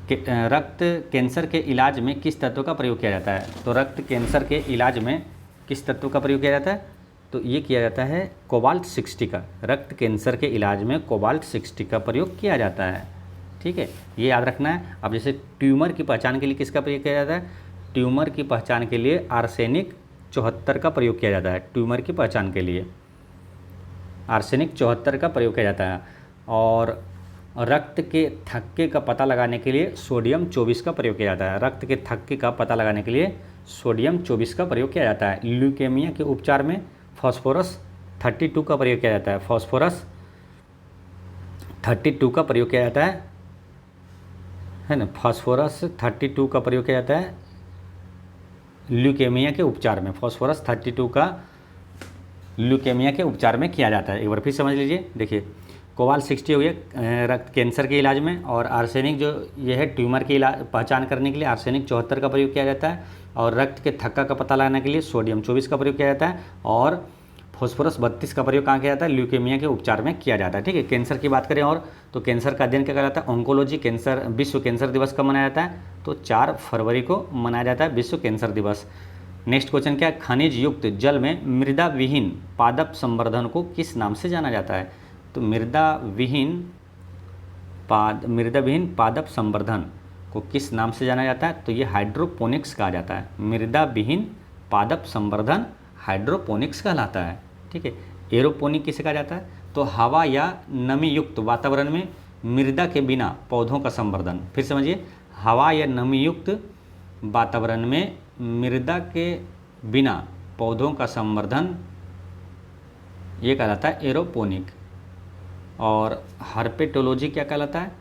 के रक्त कैंसर के इलाज में किस तत्व का प्रयोग किया जाता है? तो रक्त कैंसर के इलाज में किस तत्व का प्रयोग किया जाता है? तो ये किया जाता है कोबाल्ट 60 का। रक्त कैंसर के इलाज में कोबाल्ट 60 का प्रयोग किया जाता है, ठीक है, ये याद रखना है। अब जैसे ट्यूमर की पहचान के लिए किसका प्रयोग किया जाता है? ट्यूमर की पहचान के लिए आर्सेनिक 74 का प्रयोग किया जाता है। ट्यूमर की पहचान के लिए आर्सेनिक 74 का प्रयोग किया जाता है। और रक्त के थक्के का पता लगाने के लिए सोडियम 24 का प्रयोग किया जाता है। रक्त के थक्के का पता लगाने के लिए सोडियम 24 का प्रयोग किया जाता है। ल्यूकेमिया के उपचार में फास्फोरस 32 का प्रयोग किया जाता है। फास्फोरस 32 का प्रयोग किया जाता है ना, फास्फोरस 32 का प्रयोग किया जाता है ल्यूकेमिया के उपचार में। फास्फोरस 32 का ल्यूकेमिया के उपचार में किया जाता है। एक बार फिर समझ लीजिए, देखिए कोबाल्ट 60 हो गया रक्त कैंसर के इलाज में, और आर्सेनिक जो ये है ट्यूमर की पहचान करने के लिए आर्सेनिक 74 का प्रयोग किया जाता है। और रक्त के थक्का का पता लगाने के लिए सोडियम 24 का प्रयोग किया जाता है। और फॉस्फोरस 32 का प्रयोग कहाँ किया जाता है? ल्यूकेमिया के उपचार में किया जाता है। ठीक है, कैंसर की बात करें और तो कैंसर का अध्ययन क्या कहलाता है? ऑन्कोलॉजी। कैंसर विश्व कैंसर दिवस कब मनाया जाता है? तो 4 फरवरी को मनाया जाता है विश्व कैंसर दिवस। नेक्स्ट क्वेश्चन क्या है? खनिज युक्त जल में मृदा विहीन पादप संवर्धन को किस नाम से जाना जाता है? तो मृदा विहीन पादप संवर्धन को किस नाम से जाना जाता है? तो ये हाइड्रोपोनिक्स कहा जाता है। मृदा विहीन पादप संवर्धन हाइड्रोपोनिक्स कहलाता है। ठीक है, एरोपोनिक किसे कहा जाता है? तो हवा या नमी युक्त वातावरण में मृदा के बिना पौधों का संवर्धन। फिर समझिए, हवा या नमी युक्त वातावरण में मृदा के बिना पौधों का संवर्धन ये कहलाता है एरोपोनिक। और हर्पेटोलॉजी क्या कहलाता है?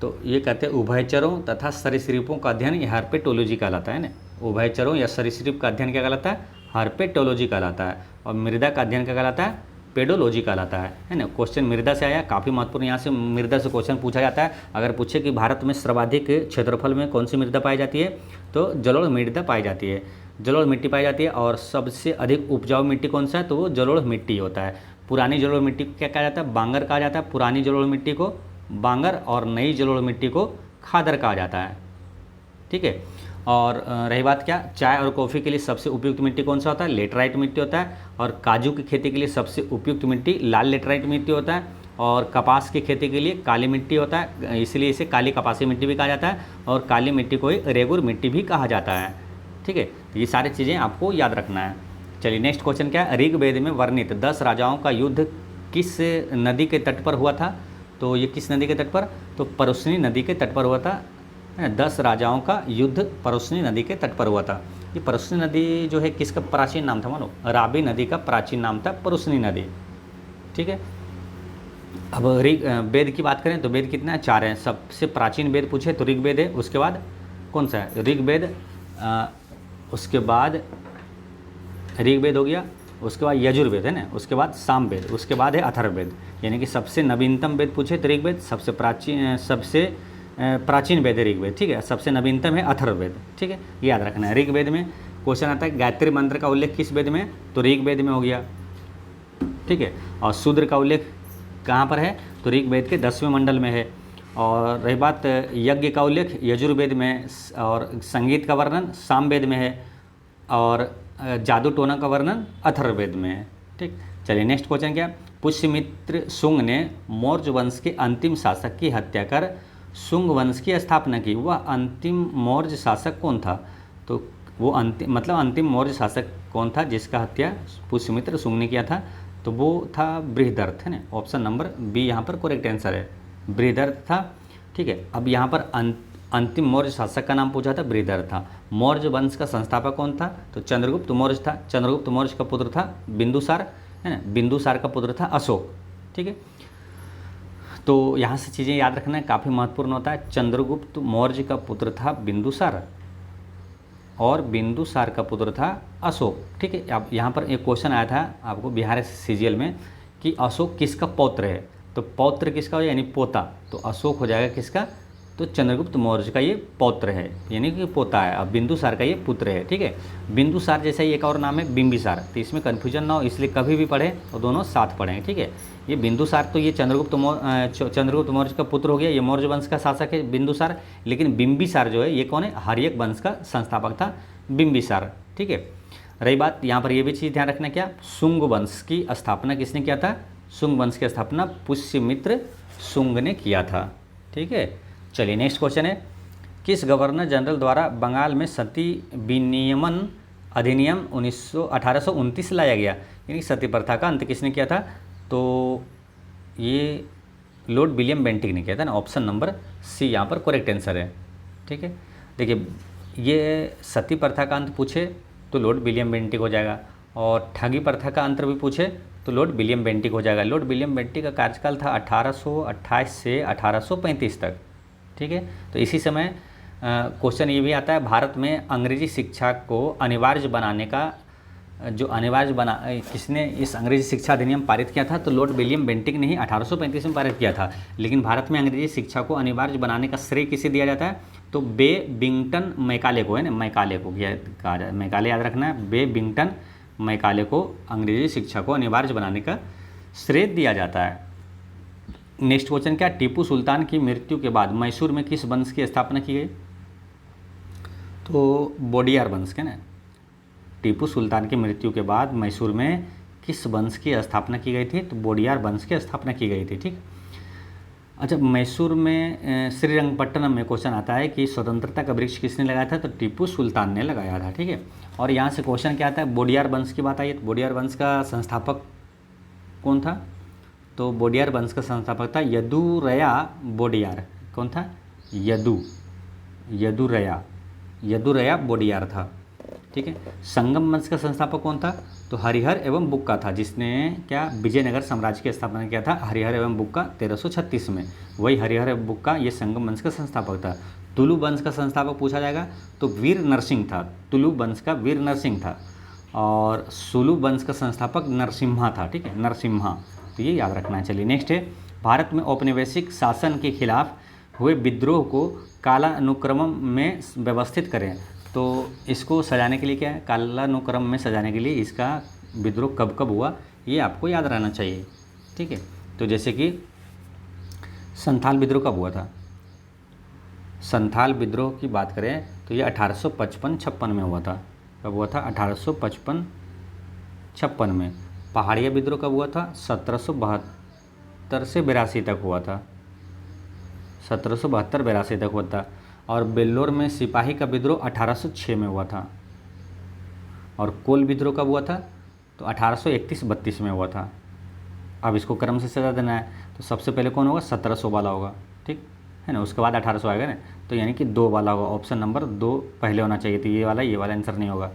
तो ये कहते हैं उभयचरों तथा सरीसृपों का अध्ययन, ये हर्पेटोलॉजी कहलाता है ना। उभयचरों या सरीसृप का अध्ययन क्या कहलाता है? हर्पेटोलॉजी कहलाता है। और मृदा का अध्ययन क्या कहलाता है? पेडोलॉजी कहलाता है ना। क्वेश्चन मृदा से आया, काफ़ी महत्वपूर्ण, यहाँ से मृदा से क्वेश्चन पूछा जाता है। अगर पूछे कि भारत में सर्वाधिक क्षेत्रफल में कौन सी मृदा पाई जाती है, तो जलोढ़ मृदा पाई जाती है, जलोढ़ मिट्टी पाई जाती है। और सबसे अधिक उपजाऊ मिट्टी कौन सा है? तो वो जलोढ़ मिट्टी होता है। पुरानी जलोढ़ मिट्टी को क्या कहा जाता है? बांगर कहा जाता है। पुरानी जलोढ़ मिट्टी को बांगर और नई जलोढ़ मिट्टी को खादर कहा जाता है। ठीक है, और रही बात क्या, चाय और कॉफ़ी के लिए सबसे उपयुक्त मिट्टी कौन सा होता है? लेटराइट मिट्टी होता है। और काजू की खेती के लिए सबसे उपयुक्त मिट्टी लाल लेटराइट मिट्टी होता है। और कपास की खेती के लिए काली मिट्टी होता है, इसलिए इसे काली कपासी मिट्टी भी कहा जाता है। और काली मिट्टी को ही रेगुर मिट्टी भी कहा जाता है। ठीक है, ये सारी चीज़ें आपको याद रखना है। चलिए नेक्स्ट क्वेश्चन क्या है? ऋग्वेद में वर्णित 10 राजाओं का युद्ध किस नदी के तट पर हुआ था? तो ये किस नदी के तट पर? तो परुष्णी नदी के तट पर हुआ था। 10 राजाओं का युद्ध परुष्णी नदी के तट पर हुआ था। ये परुष्णी नदी जो है किसका प्राचीन नाम था? मानो राबी नदी का प्राचीन नाम था परुष्णी नदी। ठीक है, अब वेद की बात करें तो वेद कितना है? 4 हैं। सबसे प्राचीन वेद पूछे तो ऋग्वेद है। उसके बाद कौन सा है? ऋग्वेद, उसके बाद ऋग्वेद हो गया, उसके बाद यजुर्वेद है ना, उसके बाद सामवेद, उसके बाद है अथर्ववेद। यानी कि सबसे नवीनतम वेद पूछे तो ऋग्वेद, सबसे प्राचीन वेद है ऋग्वेद। ठीक है, सबसे नवीनतम है अथर्ववेद। ठीक है, याद रखना है। ऋग्वेद में क्वेश्चन आता है गायत्री मंत्र का उल्लेख किस वेद में? तो ऋग्वेद में हो गया। ठीक है, और शूद्र का उल्लेख कहाँ पर है? तो ऋग्वेद के 10वें मंडल में है। और रही बात यज्ञ का उल्लेख यजुर्वेद में, और संगीत का वर्णन सामवेद में है, और जादू टोना का वर्णन अथर्ववेद में है। ठीक, चलिए नेक्स्ट क्वेश्चन क्या? पुष्यमित्र शुंग ने मौर्य वंश के अंतिम शासक की हत्या कर शुंग वंश की स्थापना की। वह अंतिम मौर्य शासक कौन था? तो वो अंतिम मौर्य शासक कौन था जिसका हत्या पुष्यमित्र शुंग ने किया था? तो वो था बृहदर्थ है ना। ऑप्शन नंबर बी यहाँ पर करेक्ट आंसर है, बृहदर्थ था। ठीक है, अब यहाँ पर अंतिम मौर्य शासक का नाम पूछा था, बृहदर्थ था। मौर्य वंश का संस्थापक कौन था? तो चंद्रगुप्त मौर्य था। चंद्रगुप्त मौर्य का पुत्र था बिंदुसार है ना। बिंदुसार का पुत्र था अशोक। ठीक है, तो यहाँ से चीज़ें याद रखना है, काफ़ी महत्वपूर्ण होता है। चंद्रगुप्त मौर्य का पुत्र था बिंदुसार और बिंदुसार का पुत्र था अशोक। ठीक है, अब यहाँ पर एक क्वेश्चन आया था आपको बिहार सीजीएल में कि अशोक किसका पौत्र है? तो पौत्र किसका हो, यानी पोता, तो अशोक हो जाएगा किसका? तो चंद्रगुप्त मौर्य का ये पौत्र है, यानी कि पोता है। अब बिंदुसार का ये पुत्र है। ठीक है, बिंदुसार जैसा ही एक और नाम है बिंबिसार, तो इसमें कन्फ्यूजन ना हो इसलिए कभी भी पढ़ें तो दोनों साथ पढ़ें। ठीक है, ये बिंदुसार तो ये चंद्रगुप्त मौर्य का पुत्र हो गया, ये मौर्य वंश का शासक है बिंदुसार। लेकिन बिंबिसार जो है ये कौन है? हर्यक वंश का संस्थापक था बिंबिसार। ठीक है, रही बात यहाँ पर ये भी चीज़ ध्यान रखना, क्या शुंग वंश की स्थापना किसने किया था? शुंग वंश की स्थापना पुष्यमित्र शुंग ने किया था। ठीक है, चलिए नेक्स्ट क्वेश्चन है, किस गवर्नर जनरल द्वारा बंगाल में सती विनियमन अधिनियम 1829 लाया गया? यानी सती प्रथा का अंत किसने किया था? तो ये लॉर्ड विलियम बेंटिक ने किया था ना। ऑप्शन नंबर सी यहाँ पर करेक्ट आंसर है। ठीक है, देखिए ये सती प्रथा का अंत पूछे तो लॉर्ड विलियम बेंटिक हो जाएगा, और ठगी प्रथा का अंत भी पूछे तो लॉर्ड विलियम बेंटिक हो जाएगा। लॉर्ड विलियम बेंटिक का कार्यकाल था 1828 से 1835 तक। ठीक है, तो इसी समय क्वेश्चन ये भी आता है, भारत में अंग्रेजी शिक्षा को अनिवार्य बनाने का जो किसने इस अंग्रेजी शिक्षा अधिनियम पारित किया था? तो लॉर्ड विलियम बेंटिक ने ही 1835 में पारित किया था। लेकिन भारत में अंग्रेजी शिक्षा को अनिवार्य बनाने का श्रेय किसे दिया जाता है? तो बे बिंगटन मैकाले को है ना, मैकाले को कहा जाए, मैकाले याद रखना है, बे बिंगटन मैकाले को अंग्रेजी शिक्षा को अनिवार्य बनाने का श्रेय दिया जाता है। नेक्स्ट क्वेश्चन क्या, टीपू सुल्तान की मृत्यु के बाद मैसूर में किस वंश की स्थापना की गई? तो बोडियार वंश के ना। टीपू सुल्तान की मृत्यु के बाद मैसूर में किस वंश की स्थापना की गई थी? तो बोडियार वंश की स्थापना की गई थी। ठीक। अच्छा, मैसूर में श्रीरंगपट्टनम में क्वेश्चन आता है कि स्वतंत्रता का वृक्ष किसने लगाया था? तो टीपू सुल्तान ने लगाया था। ठीक है। और यहाँ से क्वेश्चन क्या आता है, बोडियार वंश की बात आई। तो बोडियार वंश का संस्थापक कौन था? तो बोडियार वंश का संस्थापक था यदुरया बोडियार। कौन था? यदुरया बोडियार था। ठीक है। संगम वंश का संस्थापक कौन था? तो हरिहर एवं बुक्का था, जिसने क्या विजयनगर साम्राज्य की स्थापना किया था। हरिहर एवं बुक्का 1336 में। वही हरिहर एवं बुक्का ये संगम वंश का संस्थापक था। तुलु वंश का संस्थापक पूछा जाएगा तो वीर नरसिंह था। तुलु वंश का वीर नरसिंह था। और सुलु वंश का संस्थापक नरसिम्हा था। ठीक है, नरसिम्हा। तो ये याद रखना है। चलिए नेक्स्ट है, भारत में औपनिवेशिक शासन के खिलाफ हुए विद्रोह को कालानुक्रम में व्यवस्थित करें। तो इसको सजाने के लिए क्या है, कालानुक्रम में सजाने के लिए इसका विद्रोह कब कब हुआ ये आपको याद रहना चाहिए। ठीक है। तो जैसे कि संथाल विद्रोह कब हुआ था? संथाल विद्रोह की बात करें तो ये 1855-56 में हुआ था। कब हुआ था? 1855-56 में। पहाड़िया विद्रोह कब हुआ था? 1772 से 82 तक हुआ था। 1772-82 तक हुआ था। और बेल्लोर में सिपाही का विद्रोह 1806 में हुआ था। और कोल विद्रोह कब हुआ था? तो 1831-32 में हुआ था। अब इसको क्रम से सजा देना है तो सबसे पहले कौन होगा? 1700 वाला होगा। ठीक है ना। उसके बाद 1800 आएगा ना, तो यानी कि 2 वाला होगा। ऑप्शन नंबर 2 पहले होना चाहिए। तो ये वाला आंसर नहीं होगा।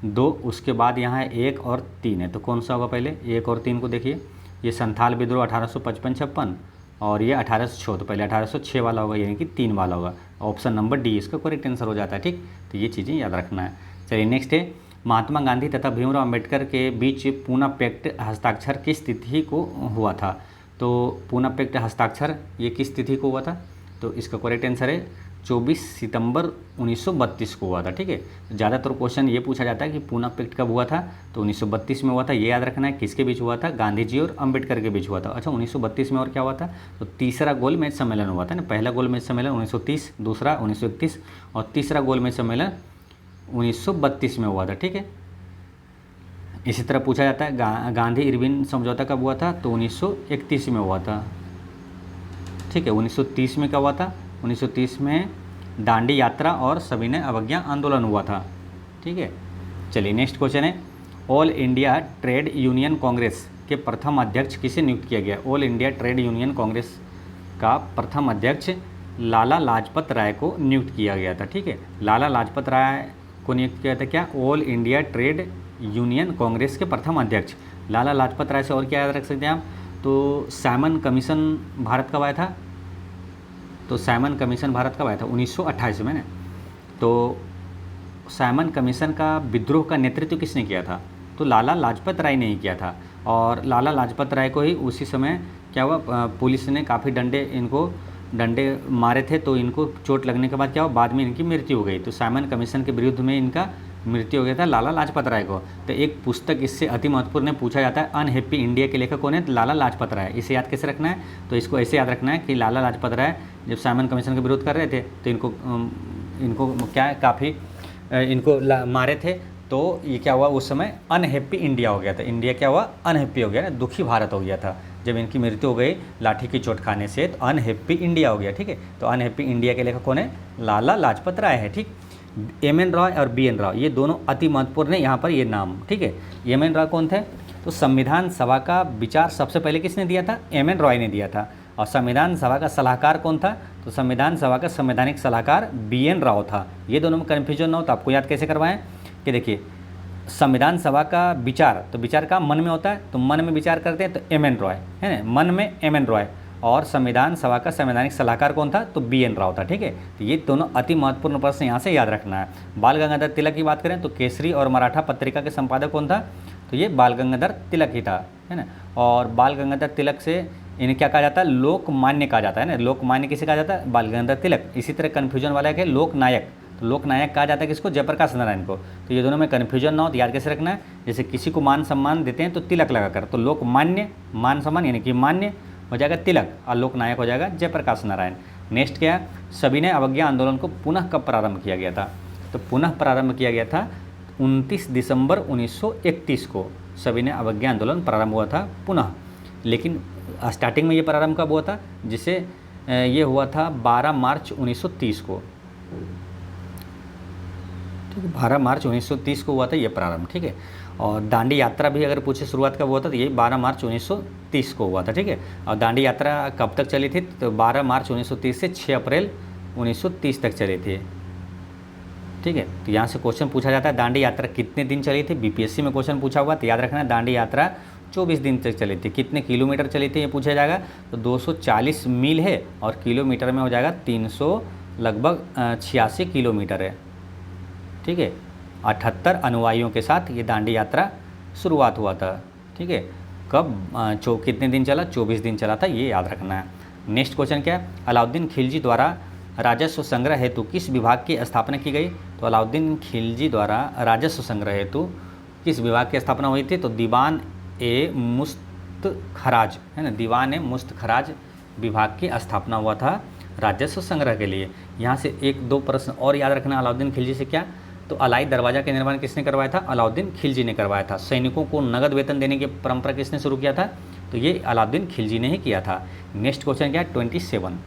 2 उसके बाद यहाँ है 1 और 3 है, तो कौन सा होगा पहले? 1 और 3 को देखिए। ये संथाल विद्रोह 1855-56 और ये 1806, तो पहले 1806 वाला होगा, यानी कि 3 वाला होगा। ऑप्शन नंबर डी इसका करेक्ट आंसर हो जाता है। ठीक। तो ये चीज़ें याद रखना है। चलिए नेक्स्ट है, महात्मा गांधी तथा भीमराव अम्बेडकर के बीच पूना पैक्ट हस्ताक्षर किस तिथि को हुआ था? तो पूना पैक्ट हस्ताक्षर ये किस तिथि को हुआ था? तो इसका करेक्ट आंसर है 24 सितंबर 1932 को हुआ था। ठीक है। ज़्यादातर क्वेश्चन ये पूछा जाता है कि पूना पैक्ट कब हुआ था? तो 1932 में हुआ था। ये याद रखना है। किसके बीच हुआ था? गांधी जी और अम्बेडकर के बीच हुआ था। अच्छा, 1932 में और क्या हुआ था? तो तीसरा गोलमेज सम्मेलन हुआ था ना। पहला गोलमेज सम्मेलन 1930, दूसरा 1931 और तीसरा गोलमेज सम्मेलन 1932 में हुआ था। ठीक है। इसी तरह पूछा जाता है गांधी इरविन समझौता कब हुआ था? तो 1931 में हुआ था। ठीक है। 1930 में कब हुआ था? 1930 में दांडी यात्रा और सविनय अवज्ञा आंदोलन हुआ था। ठीक है। चलिए नेक्स्ट क्वेश्चन है, all India trade union Congress के प्रथम अध्यक्ष किसे नियुक्त किया गया? All India trade union Congress का प्रथम अध्यक्ष लाला लाजपत राय को नियुक्त किया गया था। ठीक है। लाला लाजपत राय को नियुक्त किया था। क्या? All India trade union Congress के प्रथम अध्यक्ष लाला लाजपत राय से और क्या याद रख सकते हैं आप? तो साइमन कमीशन भारत कब आया था? तो साइमन कमीशन भारत कब आया था? 1928 में ना। तो साइमन कमीशन का विद्रोह का नेतृत्व किसने किया था? तो लाला लाजपत राय ने ही किया था। और लाला लाजपत राय को ही उसी समय क्या हुआ, पुलिस ने काफ़ी डंडे मारे थे, तो इनको चोट लगने के बाद क्या हुआ, बाद में इनकी मृत्यु हो गई। तो साइमन कमीशन के विरुद्ध में इनका मृत्यु हो गया था लाला लाजपत राय को। तो एक पुस्तक इससे अति महत्वपूर्ण है, पूछा जाता है अनहैप्पी इंडिया के लेखक कौन है? लाला लाजपत राय। इसे याद कैसे रखना है? तो इसको ऐसे याद रखना है कि लाला लाजपत राय जब साइमन कमीशन का विरोध कर रहे थे तो इनको क्या है, काफ़ी इनको मारे थे। तो ये क्या हुआ, उस समय अनहैप्पी इंडिया हो गया था। इंडिया क्या हुआ? अनहैप्पी हो गया ना, दुखी भारत हो गया था। जब इनकी मृत्यु हो गई लाठी की चोट खाने से, तो अनहैप्पी इंडिया हो गया। ठीक है। तो अनहैप्पी इंडिया के लेखक कौन है? लाला लाजपत राय है। ठीक। एम.एन. रॉय और बी.एन. रॉय ये दोनों अति महत्वपूर्ण है यहाँ पर ये नाम। ठीक है। एम.एन. रॉय कौन थे? तो संविधान सभा का विचार सबसे पहले किसने दिया था? एम.एन. रॉय ने दिया था। और संविधान सभा का सलाहकार कौन था? तो संविधान सभा का संवैधानिक सलाहकार बी.एन. राव था। ये दोनों में कन्फ्यूजन ना हो तो आपको याद कैसे करवाएं कि देखिए, संविधान सभा का विचार, तो विचार का मन में होता है, तो मन में विचार करते हैं तो एम.एन. रॉय है ना, मन में एम.एन. रॉय। और संविधान सभा का संवैधानिक सलाहकार कौन था? तो बी.एन. राव था। ठीक है। तो ये दोनों अति महत्वपूर्ण प्रश्न यहाँ से याद रखना है। बाल गंगाधर तिलक की बात करें तो केसरी और मराठा पत्रिका के संपादक कौन था? तो ये बाल गंगाधर तिलक ही था, है ना। और बाल गंगाधर तिलक से इन्हें क्या कहा जाता है? लोकमान्य कहा जाता है ना। लोकमान्य किसे कहा जाता है? बाल गंगाधर तिलक। इसी तरह कन्फ्यूजन वाला है कि लोकनायक, तो लोकनायक कहा जाता है किसको? जयप्रकाश नारायण को। तो ये दोनों में कन्फ्यूजन ना हो तो याद कैसे रखना है, जैसे किसी को मान सम्मान देते हैं तो तिलक लगाकर, तो लोकमान्य मान सम्मान यानी कि मान्य हो जाएगा तिलक, और लोकनायक हो जाएगा जयप्रकाश नारायण। नेक्स्ट क्या है, सविनय अवज्ञा आंदोलन को पुनः कब प्रारंभ किया गया था? तो पुनः प्रारंभ किया गया था 29 दिसंबर 1931 को सविनय अवज्ञा आंदोलन प्रारंभ हुआ था पुनः। लेकिन स्टार्टिंग में ये प्रारंभ कब हुआ था? जिसे ये हुआ था 12 मार्च 1930 को, ठीक है, 12 मार्च 1930 को हुआ था ये प्रारंभ, ठीक है। और दांडी यात्रा भी अगर पूछे शुरुआत कब हुआ था, तो ये 12 मार्च 1930 को हुआ था, ठीक है। और दांडी यात्रा कब तक चली थी? तो 12 मार्च 1930 से 6 अप्रैल 1930 तक चली थी, ठीक है। तो यहाँ से क्वेश्चन पूछा जाता है दांडी यात्रा कितने दिन चली थी? बीपीएससी में क्वेश्चन पूछा हुआ, तो याद रखना दांडी यात्रा 24 दिन तक चली थी। कितने किलोमीटर चली थी ये पूछा जाएगा, तो 240 मील है, और किलोमीटर में हो जाएगा 300 लगभग 86 किलोमीटर है, ठीक है। 78 अनुयायियों के साथ ये दांडी यात्रा शुरुआत हुआ था, ठीक है। कब कितने दिन चला? 24 दिन चला था, ये याद रखना है। नेक्स्ट क्वेश्चन क्या है, अलाउद्दीन खिलजी द्वारा राजस्व संग्रह हेतु किस विभाग की स्थापना की गई? तो अलाउद्दीन खिलजी द्वारा राजस्व संग्रह हेतु किस विभाग की स्थापना हुई थी? तो दीवान ए मुस्तखराज, है ना, दीवान ए मुस्तखराज विभाग की स्थापना हुआ था राजस्व संग्रह के लिए। यहाँ से 1-2 प्रश्न और याद रखना अलाउद्दीन खिलजी से क्या, तो अलाई दरवाज़ा का निर्माण किसने करवाया था? अलाउद्दीन खिलजी ने करवाया था। सैनिकों को नगद वेतन देने की परंपरा किसने शुरू किया था? तो ये अलाउद्दीन खिलजी ने ही किया था। नेक्स्ट क्वेश्चन क्या है 27,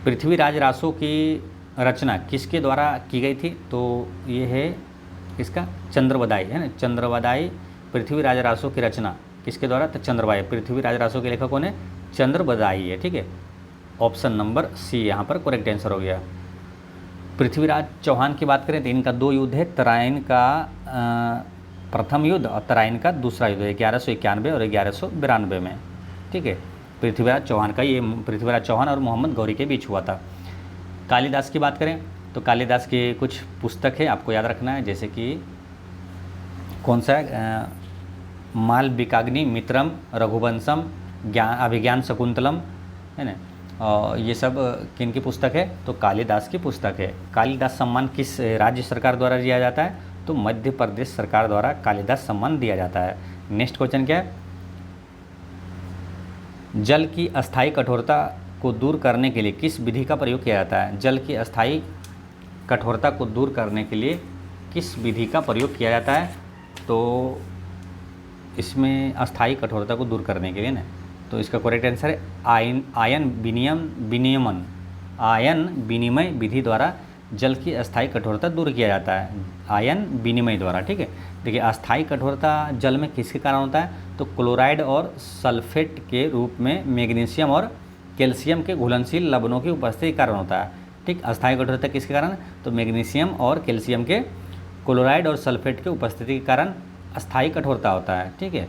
पृथ्वीराज रासो की रचना किसके द्वारा की गई थी? तो ये है इसका चंद्रवदाई, है ना, चंद्रवदाई पृथ्वीराज रासो की रचना किसके द्वारा? तो चंद्रवदाई, पृथ्वीराज रासो के लेखक कौन है? चंद्रवदाई है, ठीक है। ऑप्शन नंबर सी यहाँ पर करेक्ट आंसर हो गया। पृथ्वीराज चौहान की बात करें तो इनका 2 युद्ध है, तराइन का प्रथम युद्ध और तराइन का दूसरा युद्ध 1191 और 1192 में, ठीक है। पृथ्वीराज चौहान का, ये पृथ्वीराज चौहान और मोहम्मद गौरी के बीच हुआ था। कालिदास की बात करें तो कालिदास की कुछ पुस्तक है आपको याद रखना है, जैसे कि कौन सा है, मालविकाग्नि मित्रम, रघुवंशम, अभिज्ञान शकुंतलम, है ना, और ये सब किन की पुस्तक है? तो कालिदास की पुस्तक है। कालिदास सम्मान किस राज्य सरकार द्वारा दिया जाता है? तो मध्य प्रदेश सरकार द्वारा कालिदास सम्मान दिया जाता है। नेक्स्ट क्वेश्चन क्या है, जल की अस्थायी कठोरता को दूर करने के लिए किस विधि का प्रयोग किया जाता है? जल की अस्थायी कठोरता को दूर करने के लिए किस विधि का प्रयोग किया जाता है? तो इसमें अस्थायी कठोरता को दूर करने के लिए ना, तो इसका करेक्ट आंसर है आयन विनियमन, आयन विनिमय विधि द्वारा जल की अस्थायी कठोरता दूर किया जाता है, आयन विनिमय द्वारा, ठीक है। देखिए अस्थायी कठोरता जल में किसके कारण होता है? तो क्लोराइड और सल्फेट के रूप में मैग्नीशियम और कैल्शियम के घुलनशील लवणों की उपस्थिति के कारण होता है, ठीक। अस्थायी कठोरता किसके कारण? तो मैग्नीशियम और कैल्शियम के, क्लोराइड और सल्फेट के उपस्थिति के कारण अस्थायी कठोरता होता है, ठीक है।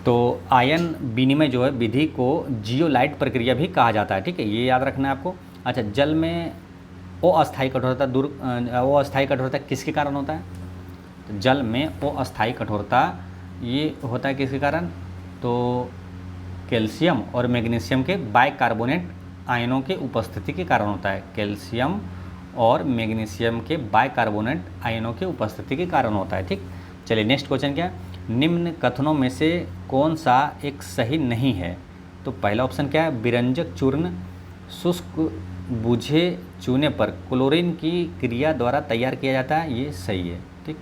तो आयन विनिमय जो है विधि को जियोलाइट प्रक्रिया भी कहा जाता है, ठीक है, ये याद रखना है आपको। अच्छा, जल में अस्थायी कठोरता किसके कारण होता है? तो जल में अस्थायी कठोरता ये होता है किसके कारण? तो कैल्शियम और मैग्नीशियम के बाइकार्बोनेट आयनों के उपस्थिति के कारण होता है, कैल्शियम और मैग्नीशियम के बाइकार्बोनेट आयनों के उपस्थिति के कारण होता है, ठीक। चलिए नेक्स्ट क्वेश्चन क्या है, निम्न कथनों में से कौन सा एक सही नहीं है? तो पहला ऑप्शन क्या है, विरंजक चूर्ण शुष्क बुझे चूने पर क्लोरीन की क्रिया द्वारा तैयार किया जाता है, ये सही है, ठीक।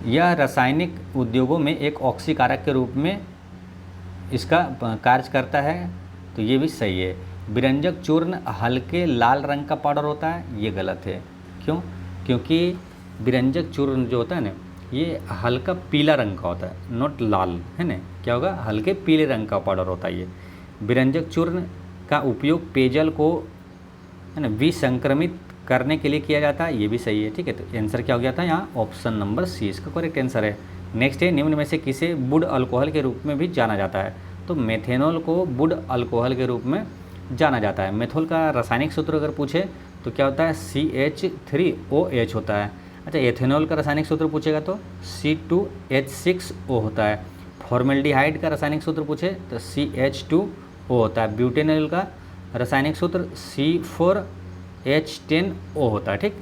यह रासायनिक उद्योगों में एक ऑक्सीकारक के रूप में इसका कार्य करता है, तो ये भी सही है। विरंजक चूर्ण हल्के लाल रंग का पाउडर होता है, ये गलत है। क्यों? क्योंकि विरंजक चूर्ण जो होता है ना, ये हल्का पीला रंग का होता है, नॉट लाल, है ना। क्या होगा? हल्के पीले रंग का पाउडर होता है ये। विरंजक चूर्ण का उपयोग पेयजल को, है ना, विसंक्रमित करने के लिए किया जाता है, ये भी सही है, ठीक है। तो आंसर क्या हो गया था यहाँ? ऑप्शन नंबर सी इसका करेक्ट आंसर है। नेक्स्ट है, निम्न में से किसे वुड अल्कोहल के रूप में भी जाना जाता है? तो मेथेनॉल को वुड अल्कोहल के रूप में जाना जाता है। मेथोल का रासायनिक सूत्र अगर पूछे तो क्या होता है? CH3OH होता है। अच्छा, एथेनॉल का रासायनिक सूत्र पूछेगा तो C2H6O होता है। फॉर्मेल्डिहाइड का रासायनिक सूत्र पूछे तो CH2O होता है। ब्यूटेनॉल का रासायनिक सूत्र C4H10O होता है। ठीक,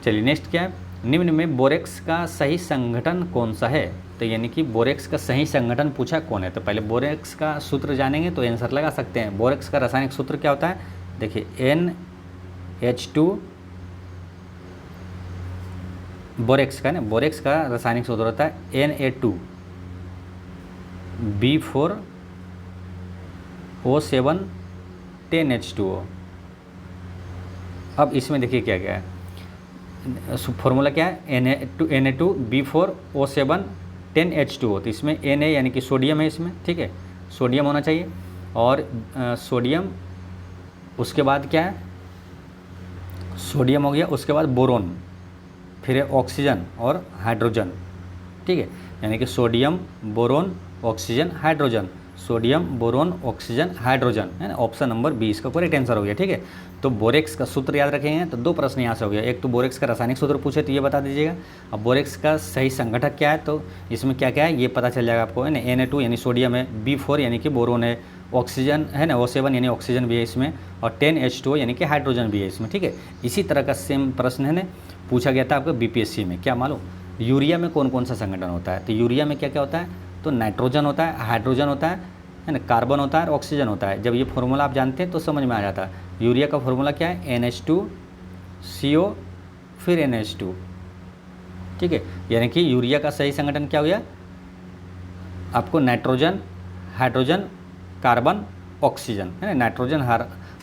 चलिए नेक्स्ट क्या है, निम्न में बोरेक्स का सही संगठन कौन सा है। तो यानी कि बोरेक्स का सही संगठन पूछा कौन है, तो पहले बोरेक्स का सूत्र जानेंगे तो आंसर लगा सकते हैं। बोरेक्स का रासायनिक सूत्र क्या होता है, देखिए NH2, बोरेक्स का ना, बोरेक्स का रासायनिक सूत्र होता है Na2B4O7 10H2O। अब इसमें देखिए क्या क्या है, फॉर्मूला क्या है, Na2B4O7 10H2O। तो इसमें Na यानी कि सोडियम है इसमें, ठीक है, सोडियम होना चाहिए, और सोडियम, उसके बाद क्या है, सोडियम हो गया, उसके बाद बोरोन, फिर है ऑक्सीजन और हाइड्रोजन। ठीक है, यानी कि sodium, boron, oxygen, hydrogen, sodium, boron, oxygen, hydrogen, है ना। ऑप्शन नंबर 20 का करेक्ट आंसर हो गया। ठीक है, तो बोरेक्स का सूत्र याद रखेंगे तो दो प्रश्न यहाँ से हो गया। एक तो बोरेक्स का रासायनिक सूत्र पूछे तो ये बता दीजिएगा, अब बोरेक्स का सही संगठक क्या है, तो इसमें क्या क्या है ये पता चल जाएगा आपको, है ना। Na2 यानी सोडियम है, B4 यानी कि बोरोन है, ऑक्सीजन है ना, O7 यानी ऑक्सीजन भी है इसमें, और 10H2O यानी कि हाइड्रोजन भी है इसमें। ठीक है, इसी तरह का सेम प्रश्न है ना पूछा गया था आपको BPSC में। क्या मालूम, यूरिया में कौन कौन सा संगठन होता है, तो यूरिया में क्या क्या होता है, तो नाइट्रोजन होता है, हाइड्रोजन होता है ना, कार्बन होता है और ऑक्सीजन होता है। जब ये फॉर्मूला आप जानते हैं तो समझ में आ जाता है। यूरिया का फॉर्मूला क्या है, NH2CO फिर NH2। ठीक है, यानी कि यूरिया का सही संगठन क्या हो गया आपको, नाइट्रोजन, हाइड्रोजन, कार्बन, ऑक्सीजन, है ना। नाइट्रोजन,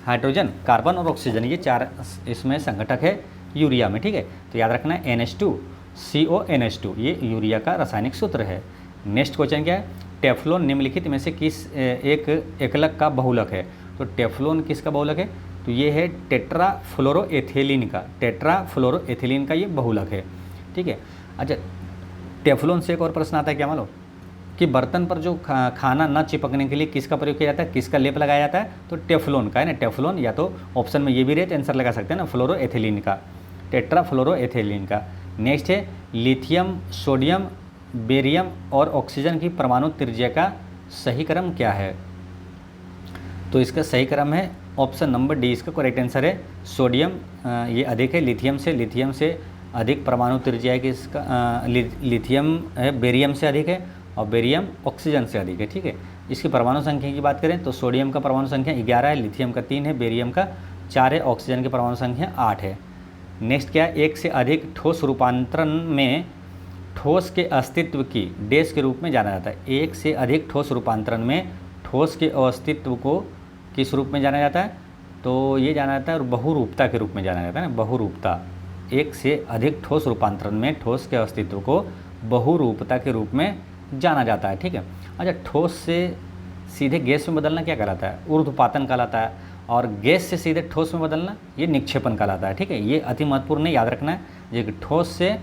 हाइड्रोजन, कार्बन और ऑक्सीजन, ये चार इसमें संगठक है यूरिया में। ठीक है, तो याद रखना है NH2CO NH2, ये यूरिया का रासायनिक सूत्र है। नेक्स्ट क्वेश्चन क्या है, टेफ्लॉन निम्नलिखित में से किस एक एकलक का बहुलक है। तो टेफ्लॉन किसका बहुलक है, तो ये है टेट्राफ्लोरोएथिलीन का, टेट्राफ्लोरोएथिलीन का ये बहुलक है। ठीक है, अच्छा टेफ्लॉन से एक और प्रश्न आता है, क्या मालूम कि बर्तन पर जो खाना न चिपकने के लिए किसका प्रयोग किया जाता है, किसका लेप लगाया जाता है, तो टेफ्लॉन का, है ना। टेफ्लॉन, या तो ऑप्शन में ये भी रहे तो आंसर लगा सकते हैं ना, फ्लोरोएथिलीन का, टेट्राफ्लोरोएथिलीन का। नेक्स्ट है लिथियम, सोडियम, बेरियम और ऑक्सीजन की परमाणु त्रिज्या का सही क्रम क्या है। तो इसका सही क्रम है ऑप्शन नंबर डी, इसका करेक्ट आंसर है सोडियम, ये अधिक है लिथियम से अधिक परमाणु त्रिज्या है कि इसका लिथियम है बेरियम से अधिक है, और बेरियम ऑक्सीजन से अधिक है। ठीक है, इसकी परमाणु संख्या की बात करें तो सोडियम का परमाणु संख्या 11 है, लिथियम का 3 है, बेरियम का 4 है, ऑक्सीजन की परमाणु संख्या 8 है। नेक्स्ट क्या है, एक से अधिक ठोस रूपांतरण में ठोस के अस्तित्व की डैश के रूप में जाना जाता है। एक से अधिक ठोस रूपांतरण में ठोस के अस्तित्व को किस रूप में जाना जाता है, तो ये जाना जाता है और बहुरूपता के रूप में जाना जाता है ना, बहुरूपता। एक से अधिक ठोस रूपांतरण में ठोस के अस्तित्व को बहुरूपता के रूप में जाना जाता है। ठीक है, अच्छा ठोस से सीधे गैस में बदलना क्या कहलाता है, ऊर्ध्वपातन कहलाता है, और गैस से सीधे ठोस में बदलना ये निक्षेपण कहलाता है। ठीक है, ये अति महत्वपूर्ण याद रखना है, ये ठोस से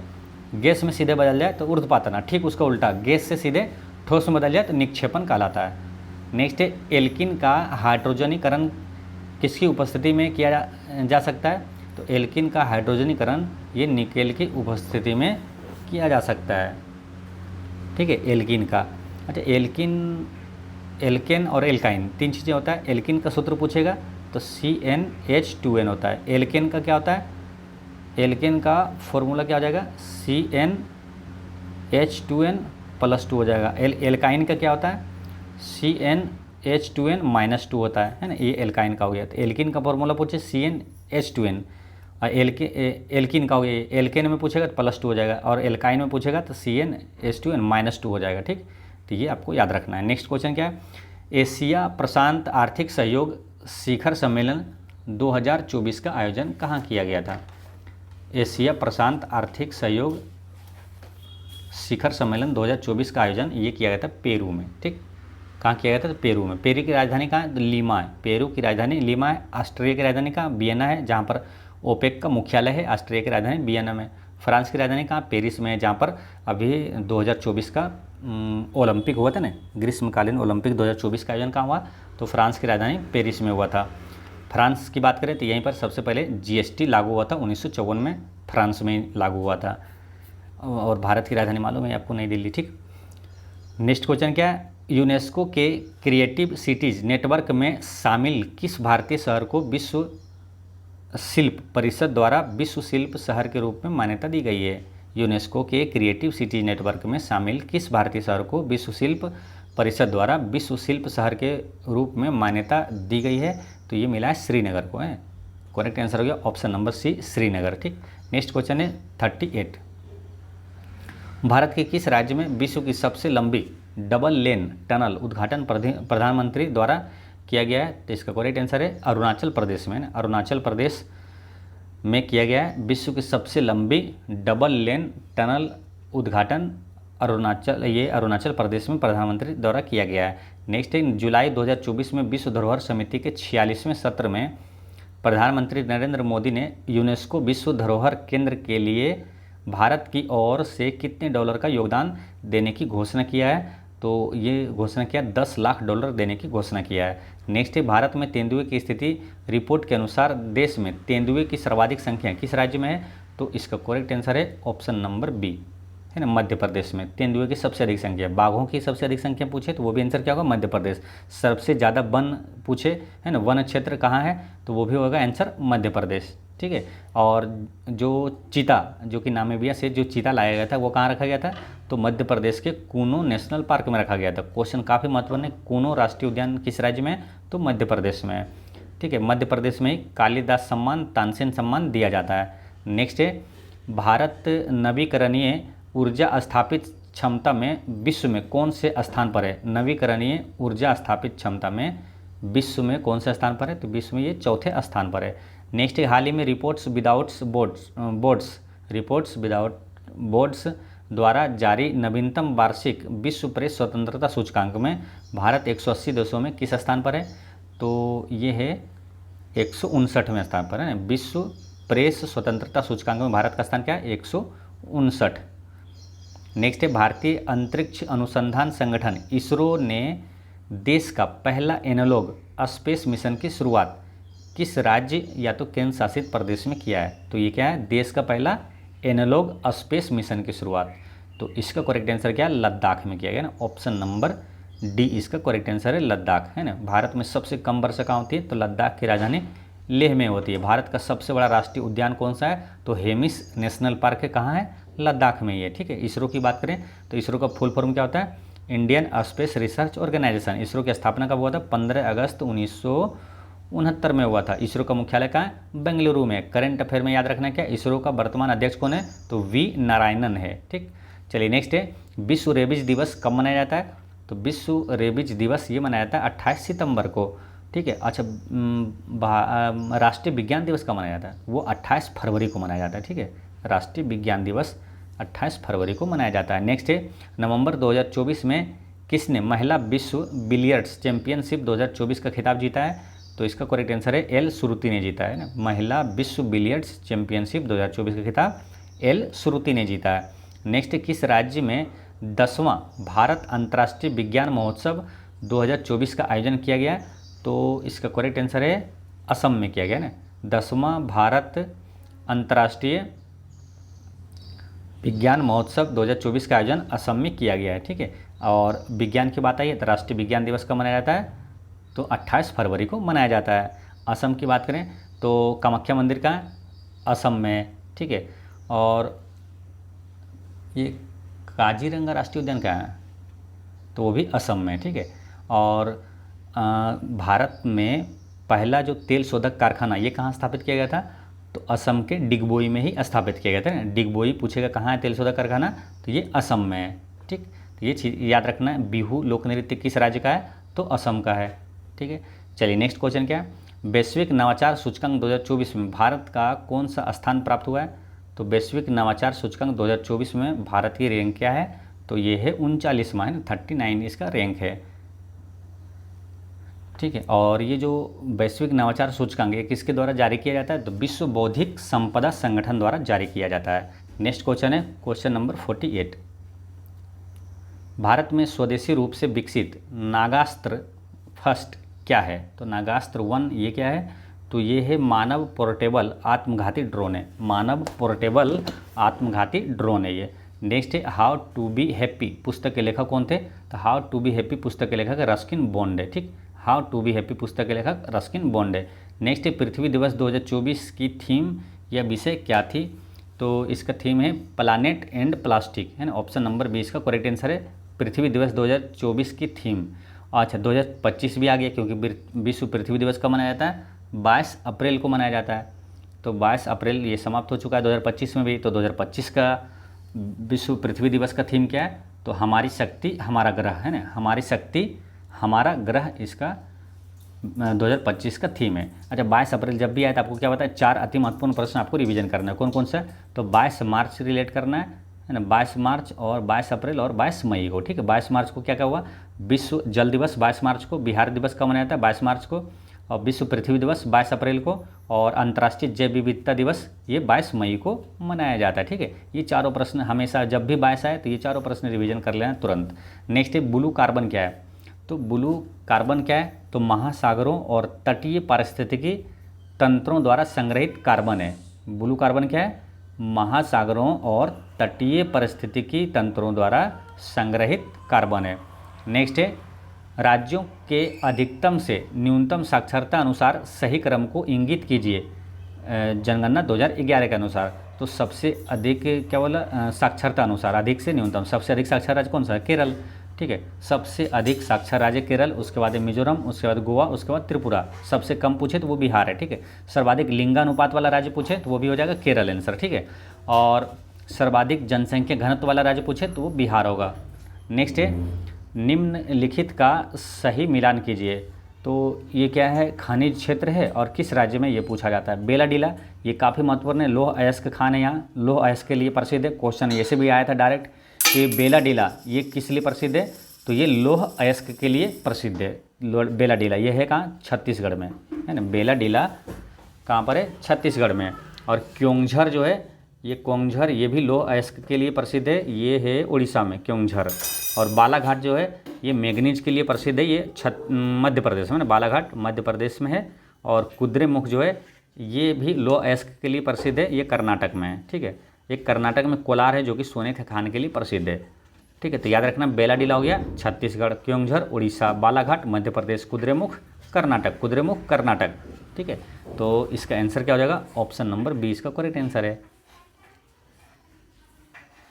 गैस में सीधे बदल जाए तो ऊर्ध्वपातन, ठीक उसका उल्टा गैस से सीधे ठोस में बदल जाए तो निक्षेपण कहलाता है। नेक्स्ट है एल्किन का हाइड्रोजनीकरण किसकी उपस्थिति में किया जा सकता है, तो एल्किन का हाइड्रोजनीकरण ये निकेल की उपस्थिति में किया जा सकता है। ठीक है, एल्किन का, अच्छा एल्केन और एल्काइन तीन चीज़ें होता है। एल्किन का सूत्र पूछेगा तो CnH2n होता है। एल्केन का क्या होता है, एल्केन का फॉर्मूला क्या हो जाएगा, CnH2n + 2 हो जाएगा। एल्काइन का क्या होता है, CnH2n - 2 होता है ना, ये एल्काइन का हो गया। तो एल्किन का फॉर्मूला पूछे CnH2n, और एल्किन का हो गया, एल्केन में पूछेगा तो +2 हो जाएगा, और एल्काइन में पूछेगा तो CnH2n - 2 हो जाएगा। ठीक, तो ये आपको याद रखना है। नेक्स्ट क्वेश्चन क्या है, एशिया प्रशांत आर्थिक सहयोग शिखर सम्मेलन 2024 का आयोजन कहाँ किया गया था। एशिया प्रशांत आर्थिक सहयोग शिखर सम्मेलन 2024 का आयोजन ये किया गया था पेरू में। ठीक, कहाँ किया गया था, तो पेरू में। पेरू की राजधानी कहाँ है, तो लीमा है। पेरू की राजधानी लीमा है। ऑस्ट्रिया की राजधानी कहाँ, वियना है, जहाँ पर ओपेक का मुख्यालय है। ऑस्ट्रिया की राजधानी वियना में। फ्रांस की राजधानी कहाँ, पेरिस में है, जहाँ पर अभी 2024 का ओलंपिक हुआ था ना, ग्रीष्मकालीन ओलंपिक 2024 का आयोजन कहाँ हुआ, तो फ्रांस की राजधानी पेरिस में हुआ था। फ्रांस की बात करें तो यहीं पर सबसे पहले GST लागू हुआ था, 1954 में फ्रांस में लागू हुआ था। और भारत की राजधानी मालूम है आपको, नई दिल्ली। ठीक, नेक्स्ट क्वेश्चन क्या है, यूनेस्को के क्रिएटिव सिटीज नेटवर्क में शामिल किस भारतीय शहर को विश्व शिल्प परिषद द्वारा विश्व शिल्प शहर के रूप में मान्यता दी गई है? यूनेस्को के क्रिएटिव सिटीज नेटवर्क में शामिल किस भारतीय शहर को विश्व शिल्प परिषद द्वारा विश्व शिल्प शहर के रूप में मान्यता दी गई है? तो ये मिला है श्रीनगर को है। करेक्ट आंसर हो गया ऑप्शन नंबर सी, श्रीनगर। ठीक, नेक्स्ट क्वेश्चन है 38। भारत के किस राज्य में विश्व की सबसे लंबी डबल लेन टनल उद्घाटन प्रधानमंत्री द्वारा किया गया है? तो इसका करेक्ट आंसर है अरुणाचल प्रदेश में। अरुणाचल प्रदेश में किया गया है विश्व की सबसे लंबी डबल लेन टनल उद्घाटन अरुणाचल प्रदेश में प्रधानमंत्री द्वारा किया गया है। नेक्स्ट है जुलाई 2024 में विश्व धरोहर समिति के 46वें सत्र में प्रधानमंत्री नरेंद्र मोदी ने यूनेस्को विश्व धरोहर केंद्र के लिए भारत की ओर से कितने डॉलर का योगदान देने की घोषणा किया है? तो ये घोषणा किया 10 लाख डॉलर देने की घोषणा किया है। नेक्स्ट है भारत में तेंदुए की स्थिति रिपोर्ट के अनुसार देश में तेंदुए की सर्वाधिक संख्या किस राज्य में है? तो इसका करेक्ट आंसर है ऑप्शन नंबर बी, है ना, मध्य प्रदेश में तेंदुए की सबसे अधिक संख्या। बाघों की सबसे अधिक संख्या पूछे तो वो भी आंसर क्या होगा? मध्य प्रदेश। सबसे ज़्यादा वन पूछे, है ना, वन क्षेत्र कहाँ है? तो वो भी होगा आंसर मध्य प्रदेश। ठीक है, और जो चीता, जो कि नामीबिया से जो चीता लाया गया था वो कहाँ रखा गया था? तो मध्य प्रदेश के कूनो नेशनल पार्क में रखा गया था। क्वेश्चन काफ़ी महत्वपूर्ण है। कूनो राष्ट्रीय उद्यान किस राज्य में है? तो मध्य प्रदेश में है। ठीक है, मध्य प्रदेश में ही कालिदास सम्मान, तानसेन सम्मान दिया जाता है। नेक्स्ट है भारत नवीकरणीय ऊर्जा स्थापित क्षमता में विश्व में कौन से स्थान पर है? नवीकरणीय ऊर्जा स्थापित क्षमता में विश्व में कौन से स्थान पर है? तो विश्व में ये चौथे स्थान पर है। नेक्स्ट है हाल ही में रिपोर्ट्स विदाउट बोर्ड्स द्वारा जारी नवीनतम वार्षिक विश्व प्रेस स्वतंत्रता सूचकांक में भारत 180 देशों में किस स्थान पर है? तो ये है 159वें स्थान पर है। विश्व प्रेस स्वतंत्रता सूचकांक में भारत का स्थान क्या है? 159। नेक्स्ट है भारतीय अंतरिक्ष अनुसंधान संगठन इसरो ने देश का पहला एनालॉग स्पेस मिशन की शुरुआत किस राज्य या तो केंद्र शासित प्रदेश में किया है? तो ये क्या है? देश का पहला एनालॉग स्पेस मिशन की शुरुआत। तो इसका करेक्ट आंसर क्या है? लद्दाख में किया गया ना, ऑप्शन नंबर डी इसका करेक्ट आंसर है, लद्दाख, है ना। भारत में सबसे कम वर्षा कहाँ होती है? तो लद्दाख की राजधानी लेह में होती है। भारत का सबसे बड़ा राष्ट्रीय उद्यान कौन सा है? तो हेमिस नेशनल पार्क है, कहाँ है? लद्दाख में ही है। ठीक है, इसरो की बात करें तो इसरो का फुल फॉर्म क्या होता है? Indian space research organisation. ISRO की स्थापना कब हुआ था? 15 अगस्त 1969 में हुआ था। इसरो का मुख्यालय कहाँ है? बेंगलुरु में। करंट अफेयर में याद रखना क्या? इसरो का वर्तमान अध्यक्ष कौन है? तो वी नारायणन है। ठीक, चलिए नेक्स्ट है विश्व रेबीज दिवस कब मनाया जाता है? तो विश्व रेबीज दिवस ये मनाया जाता है 28 सितंबर को। ठीक है, अच्छा राष्ट्रीय विज्ञान दिवस कब मनाया जाता है? वो 28 फरवरी को मनाया जाता है। ठीक है, राष्ट्रीय विज्ञान दिवस 28 फरवरी को मनाया जाता है। नेक्स्ट है नवंबर 2024 में किसने महिला विश्व बिलियर्ड्स चैंपियनशिप 2024 का खिताब जीता है? तो इसका करेक्ट आंसर है एल श्रुति ने जीता है ना। महिला विश्व बिलियर्ड्स चैंपियनशिप 2024 का खिताब एल श्रुति ने जीता है। नेक्स्ट किस राज्य में 10वां भारत अंतर्राष्ट्रीय विज्ञान महोत्सव 2024 का आयोजन किया गया? तो इसका करेक्ट आंसर है असम में किया गया ना। 10वां भारत अंतर्राष्ट्रीय विज्ञान महोत्सव 2024 का आयोजन असम में किया गया है। ठीक है, और विज्ञान की बात आई है तो राष्ट्रीय विज्ञान दिवस कब मनाया जाता है? तो 28 फरवरी को मनाया जाता है। असम की बात करें तो कामाख्या मंदिर का असम में। ठीक है, और ये काजीरंगा राष्ट्रीय उद्यान का है तो वो भी असम में। ठीक है, और भारत में पहला जो तेल शोधक कारखाना ये कहाँ स्थापित किया गया था? तो असम के डिगबोई में ही स्थापित किया गया था ना। डिगबोई पूछेगा कहाँ है तेल शोधक कारखाना? तो ये असम में है। ठीक, तो ये चीज़ याद रखना है। बिहू लोक नृत्य किस राज्य का है? तो असम का है। ठीक है, चलिए नेक्स्ट क्वेश्चन क्या है? वैश्विक नवाचार सूचकांक 2024 में भारत का कौन सा स्थान प्राप्त हुआ है? तो वैश्विक नवाचार सूचकांक 2024 में भारत की रैंक क्या है? तो ये है 39वां है, 39 इसका रैंक है। ठीक है, और ये जो वैश्विक नवाचार सूचकांक ये किसके द्वारा जारी किया जाता है? तो विश्व बौद्धिक संपदा संगठन द्वारा जारी किया जाता है। नेक्स्ट क्वेश्चन है क्वेश्चन नंबर 48। भारत में स्वदेशी रूप से विकसित नागास्त्र फर्स्ट क्या है? तो नागास्त्र 1 ये क्या है? तो ये है मानव पोर्टेबल आत्मघाती ड्रोन है। मानव पोर्टेबल आत्मघाती ड्रोन है ये। नेक्स्ट है हाउ टू बी हैप्पी, पुस्तक के लेखक कौन थे? तो हाउ टू बी हैप्पी पुस्तक के लेखक रस्किन बॉन्ड है। ठीक, हाउ टू बी हैप्पी पुस्तक के लेखक रस्किन बॉन्ड है। नेक्स्ट है पृथ्वी दिवस 2024 की थीम या विषय क्या थी? तो इसका थीम है प्लानेट एंड प्लास्टिक, है ना। ऑप्शन नंबर 20 का करेक्ट आंसर है पृथ्वी दिवस 2024 की थीम। अच्छा 2025 भी आ गया, क्योंकि विश्व पृथ्वी दिवस कब मनाया जाता है? 22 अप्रैल को मनाया जाता है। तो 22 अप्रैल ये समाप्त हो चुका है 2025 में भी। तो 2025 का विश्व पृथ्वी दिवस का थीम क्या है? तो हमारी शक्ति हमारा ग्रह, है ना, हमारी शक्ति हमारा ग्रह इसका 2025 का थीम है। अच्छा 22 अप्रैल जब भी आए तो आपको क्या बताया? 4 अति महत्वपूर्ण प्रश्न आपको रिवीजन करना है। कौन कौन सा? तो 22 मार्च से रिलेट करना है ना, 22 मार्च और 22 अप्रैल और 22 मई को। ठीक है, 22 मार्च को क्या क्या हुआ? विश्व जल दिवस 22 मार्च को, बिहार दिवस कब मनाया जाता है? 22 मार्च को, और विश्व पृथ्वी दिवस 22 अप्रैल को, और अंतर्राष्ट्रीय जैव विविधता दिवस ये 22 मई को मनाया जाता है। ठीक है, ये चारों प्रश्न हमेशा जब भी 22 आए तो ये चारों प्रश्न रिवीजन कर लेना तुरंत। नेक्स्ट है ब्लू कार्बन क्या है? तो ब्लू कार्बन क्या है? तो महासागरों और तटीय पारिस्थितिकी तंत्रों द्वारा संग्रहित कार्बन है। ब्लू कार्बन क्या है? महासागरों और तटीय पारिस्थितिकी तंत्रों द्वारा संग्रहित कार्बन है। नेक्स्ट है राज्यों के अधिकतम से न्यूनतम साक्षरता अनुसार सही क्रम को इंगित कीजिए जनगणना 2011 के अनुसार। तो सबसे अधिक क्या बोला? साक्षरता अनुसार, अधिक से न्यूनतम। सबसे अधिक साक्षर राज्य कौन सा है? केरल। ठीक है, सबसे अधिक साक्षर राज्य केरल, उसके बाद मिजोरम, उसके बाद गोवा, उसके बाद त्रिपुरा। सबसे कम पूछे तो वो बिहार है। ठीक है, सर्वाधिक लिंगानुपात वाला राज्य पूछे तो वो भी हो जाएगा केरल आंसर। ठीक है, और सर्वाधिक जनसंख्या घनत्व वाला राज्य पूछे तो वो बिहार होगा। नेक्स्ट है निम्नलिखित का सही मिलान कीजिए। तो ये क्या है? खनिज क्षेत्र है और किस राज्य में ये पूछा जाता है? बेलाडीला, ये काफ़ी महत्वपूर्ण है, लौह अयस्क खान है, यहाँ लौह अयस्क के लिए प्रसिद्ध है। क्वेश्चन ऐसे भी आया था डायरेक्ट कि बेलाडीला ये किस लिए प्रसिद्ध है? तो ये लौह अयस्क के लिए प्रसिद्ध है। बेलाडीला ये है कहाँ? छत्तीसगढ़ में, है ना। बेलाडीला कहाँ पर है? छत्तीसगढ़ में। और क्योंझर जो है, ये क्योंझर ये भी लौह अयस्क के लिए प्रसिद्ध है, ये है उड़ीसा में क्योंझर। और बालाघाट जो है ये मैग्नीज के लिए प्रसिद्ध है, ये मध्य प्रदेश में ना, बालाघाट मध्य प्रदेश में है। और कुद्रेमुख जो है ये भी लौह अयस्क के लिए प्रसिद्ध है, ये कर्नाटक में है। ठीक है, एक कर्नाटक में कोलार है जो कि सोने के खान के लिए प्रसिद्ध है। ठीक है, तो याद रखना बेलाडीला हो गया छत्तीसगढ़, क्योंझर उड़ीसा, बालाघाट मध्य प्रदेश, कुद्रेमुख कर्नाटक, कुद्रेमुख कर्नाटक। ठीक है, तो इसका आंसर क्या हो जाएगा? ऑप्शन नंबर 20 का करेक्ट आंसर है।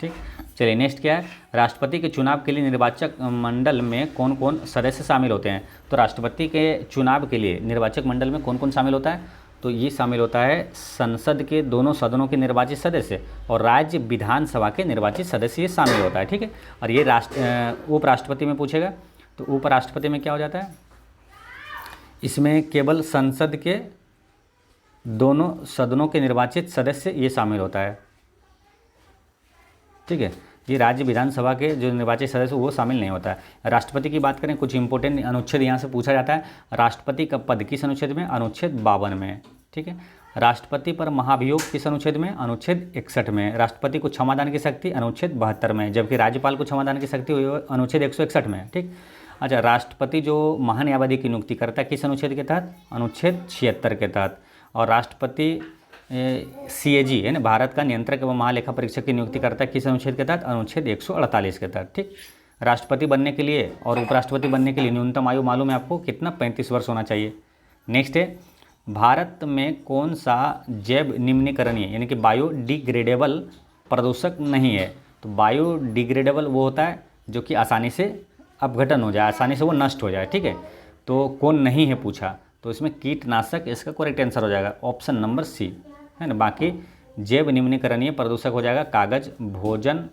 ठीक, चलिए नेक्स्ट क्या है? राष्ट्रपति के चुनाव के लिए निर्वाचक मंडल में कौन कौन सदस्य शामिल होते हैं? तो राष्ट्रपति के चुनाव के लिए निर्वाचक मंडल में कौन कौन शामिल होता है? तो ये शामिल होता है संसद के दोनों सदनों के निर्वाचित सदस्य और राज्य विधानसभा के निर्वाचित सदस्य, ये शामिल होता है। ठीक है, और ये उपराष्ट्रपति में पूछेगा तो उपराष्ट्रपति में क्या हो जाता है? इसमें केवल संसद के दोनों सदनों के निर्वाचित सदस्य ये शामिल होता है। ठीक है, ये राज्य विधानसभा के जो निर्वाचित सदस्य वो शामिल नहीं होता है। राष्ट्रपति की बात करें, कुछ इंपॉर्टेंट अनुच्छेद यहाँ से पूछा जाता है। राष्ट्रपति का पद किस अनुच्छेद में? अनुच्छेद 52 में। ठीक है, राष्ट्रपति पर महाभियोग किस अनुच्छेद में? अनुच्छेद 61 में। राष्ट्रपति को क्षमादान की शक्ति अनुच्छेद 72 में, जबकि राज्यपाल को क्षमादान की शक्ति हुई अनुच्छेद 161 में। ठीक, अच्छा राष्ट्रपति जो महान्यायाधीश की नियुक्ति करता है किस अनुच्छेद के तहत? अनुच्छेद 76 के तहत। और राष्ट्रपति CAG है ना, भारत का नियंत्रक एवं महालेखा परीक्षक की नियुक्ति करता है किस अनुच्छेद के तहत? अनुच्छेद 148 के तहत। ठीक, राष्ट्रपति बनने के लिए और उपराष्ट्रपति बनने के लिए न्यूनतम आयु मालूम है आपको कितना? 35 वर्ष होना चाहिए। नेक्स्ट है भारत में कौन सा जैव निम्नीकरणीय यानी कि बायोडिग्रेडेबल प्रदूषक नहीं है? तो बायोडिग्रेडेबल वो होता है जो कि आसानी से अपघटन हो जाए, आसानी से वो नष्ट हो जाए। ठीक है, तो कौन नहीं है पूछा, तो इसमें कीटनाशक इसका करेक्ट आंसर हो जाएगा, ऑप्शन नंबर C, है ना। बाकी जैव निम्नीकरणीय प्रदूषक हो जाएगा कागज, भोजन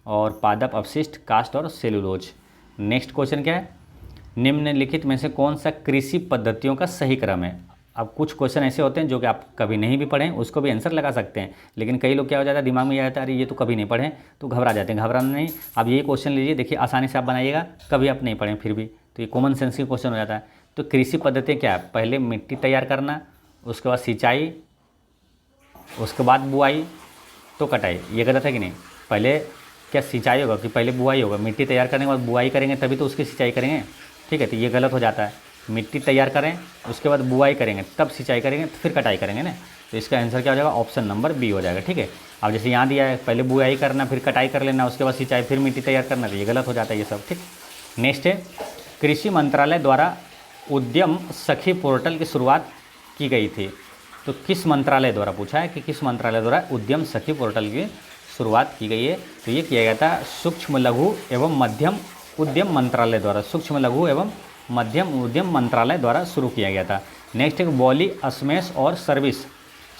और पादप अपशिष्ट, कास्ट और सेलुलोज। नेक्स्ट क्वेश्चन क्या है? निम्नलिखित में से कौन सा कृषि पद्धतियों का सही क्रम है? अब कुछ क्वेश्चन ऐसे होते हैं जो कि आप कभी नहीं भी पढ़ें उसको भी आंसर लगा सकते हैं, लेकिन कई लोग क्या हो जाता है दिमाग में ये आता है अरे ये तो कभी नहीं पढ़ें, तो घबरा जाते हैं। घबराना नहीं, अब ये क्वेश्चन लीजिए, देखिए आसानी से आप बनाइएगा, कभी आप नहीं पढ़ें फिर भी, तो ये कॉमन सेंस की क्वेश्चन हो जाता है। तो कृषि पद्धति क्या है? पहले मिट्टी तैयार करना, उसके बाद सिंचाई, उसके बाद बुआई तो कटाई। ये गलत है कि नहीं? पहले क्या सिंचाई होगा कि पहले बुआई होगा? मिट्टी तैयार करने के बाद बुआई करेंगे तभी तो उसकी सिंचाई करेंगे। ठीक है, तो ये गलत हो जाता है। मिट्टी तैयार करें, उसके बाद बुआई करेंगे, तब सिंचाई करेंगे, तो फिर कटाई करेंगे ना। तो इसका आंसर क्या हो जाएगा, ऑप्शन नंबर बी हो जाएगा। ठीक है, अब जैसे यहाँ दिया है पहले बुआई करना, फिर कटाई कर लेना, उसके बाद सिंचाई, फिर मिट्टी तैयार करना, तो ये गलत हो जाता है ये सब। ठीक, नेक्स्ट है, कृषि मंत्रालय द्वारा उद्यम सखी पोर्टल की शुरुआत की गई थी। तो किस मंत्रालय द्वारा पूछा है कि किस मंत्रालय द्वारा उद्यम सखी पोर्टल की शुरुआत की गई है। तो ये किया गया था सूक्ष्म लघु एवं मध्यम उद्यम मंत्रालय द्वारा, सूक्ष्म लघु एवं मध्यम उद्यम मंत्रालय द्वारा शुरू किया गया था। नेक्स्ट है वॉली, स्मैश और सर्विस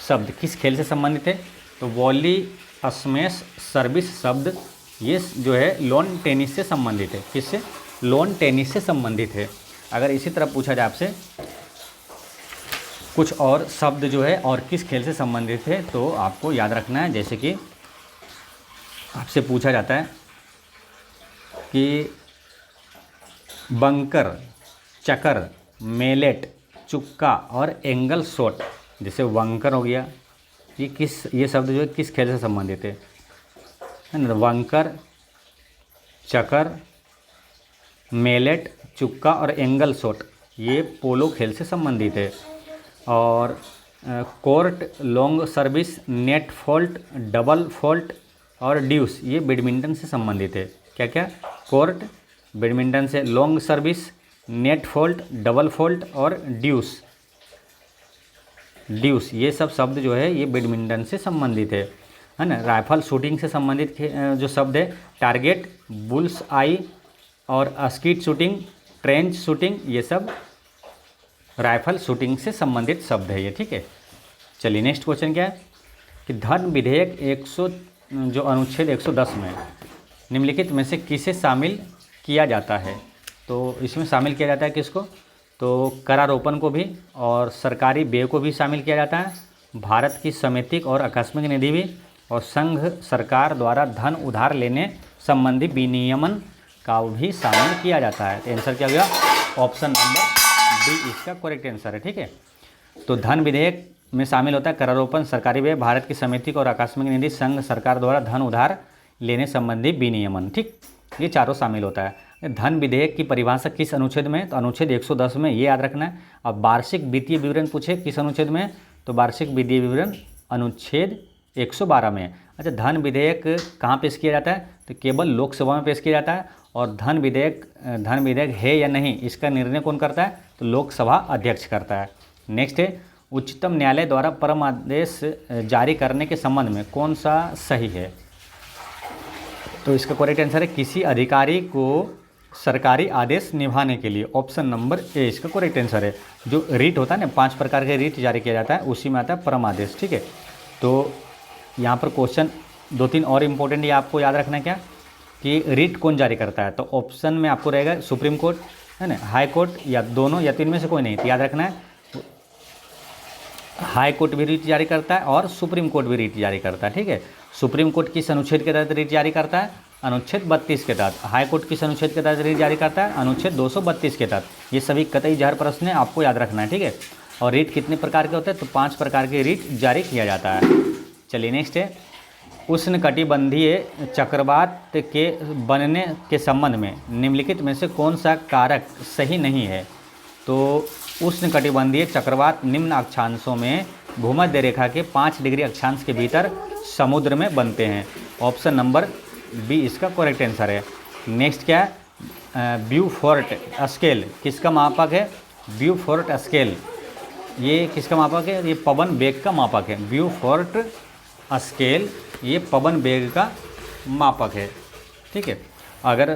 शब्द किस खेल से संबंधित है। तो वॉली, स्मैश, सर्विस शब्द ये जो है लॉन टेनिस से संबंधित है। किससे, लॉन टेनिस से संबंधित है। अगर इसी तरह पूछा जाए आपसे कुछ और शब्द जो है और किस खेल से संबंधित है, तो आपको याद रखना है, जैसे कि आपसे पूछा जाता है कि बंकर, चकर, मेलेट, चुक्का और एंगल शॉट। जैसे वंकर हो गया, ये शब्द जो है किस खेल से संबंधित है ना। वंकर, चकर, मेलेट, चुक्का और एंगल शॉट ये पोलो खेल से संबंधित है। और court, long service, net fault, double fault और ड्यूस ये बैडमिंटन से संबंधित है। क्या क्या, कोर्ट बैडमिंटन से, long service, net fault, double fault और ड्यूस ये सब शब्द जो है ये बैडमिंटन से संबंधित है ना। राइफल शूटिंग से संबंधित जो शब्द है टारगेट, बुल्स आई और स्कीट शूटिंग, ट्रेंच शूटिंग ये सब राइफल शूटिंग से संबंधित शब्द है ये। ठीक है, चलिए नेक्स्ट क्वेश्चन क्या है कि धन विधेयक 100 जो अनुच्छेद 110 में निम्नलिखित में से किसे शामिल किया जाता है। तो इसमें शामिल किया जाता है किसको, तो करारोपण को भी और सरकारी व्यय को भी शामिल किया जाता है, भारत की समेतिक और आकस्मिक निधि भी, और संघ सरकार द्वारा धन उधार लेने संबंधी विनियमन का भी शामिल किया जाता है। आंसर क्या होगा, ऑप्शन नंबर डी इसका करेक्ट आंसर है। ठीक है, तो धन विधेयक में शामिल होता है करारोपण, सरकारी व्यय, भारत की समिति और आकस्मिक निधि, संघ सरकार द्वारा धन उधार लेने संबंधी विनियमन। ठीक, ये चारों शामिल होता है। धन विधेयक की परिभाषा किस अनुच्छेद में, तो अनुच्छेद 110 में, ये याद रखना है। अब वार्षिक वित्तीय विवरण पूछे किस अनुच्छेद में, तो वार्षिक वित्तीय विवरण अनुच्छेद 112 में। अच्छा, धन विधेयक कहाँ पेश किया जाता है, तो केवल लोकसभा में पेश किया जाता है। और धन विधेयक है या नहीं इसका निर्णय कौन करता है, तो लोकसभा अध्यक्ष करता है। नेक्स्ट है उच्चतम न्यायालय द्वारा परमादेश जारी करने के संबंध में कौन सा सही है। तो इसका करेक्ट आंसर है किसी अधिकारी को सरकारी आदेश निभाने के लिए, ऑप्शन नंबर ए इसका करेक्ट आंसर है। जो रीट होता है ना, 5 प्रकार के रीट जारी किया जाता है, उसी में आता है परमादेश। ठीक है, तो यहाँ पर क्वेश्चन 2-3 और इम्पोर्टेंट ये आपको याद रखना है क्या कि रीट कौन जारी करता है। तो ऑप्शन में आपको रहेगा सुप्रीम कोर्ट है ना, हाई कोर्ट, या दोनों या तीन में से कोई नहीं। तो याद रखना है हाई कोर्ट भी रीट जारी करता है और सुप्रीम कोर्ट भी रीट जारी करता है। ठीक है, सुप्रीम कोर्ट किस अनुच्छेद के तहत रीट जारी करता है, अनुच्छेद 32 के तहत। हाई कोर्ट किस अनुच्छेद के तहत रीट जारी करता है, अनुच्छेद 232 के तहत। ये सभी कतई जहर प्रश्न है, आपको याद रखना है। ठीक है, और रीट कितने प्रकार के होते हैं, तो 5 प्रकार के रीट जारी किया जाता है। चलिए नेक्स्ट है उष्णकटिबंधीय चक्रवात के बनने के संबंध में निम्नलिखित में से कौन सा कारक सही नहीं है। तो उष्णकटिबंधीय चक्रवात निम्न अक्षांशों में भूमध्य रेखा के 5 डिग्री अक्षांश के भीतर समुद्र में बनते हैं। ऑप्शन नंबर बी इसका करेक्ट आंसर है। नेक्स्ट क्या है, ब्यूफोर्ट स्केल किसका मापक है, ब्यूफोर्ट स्केल ये किसका मापक है, ये पवन वेग का मापक है। ब्यूफोर्ट स्केल ये पवन वेग का मापक है। ठीक है, अगर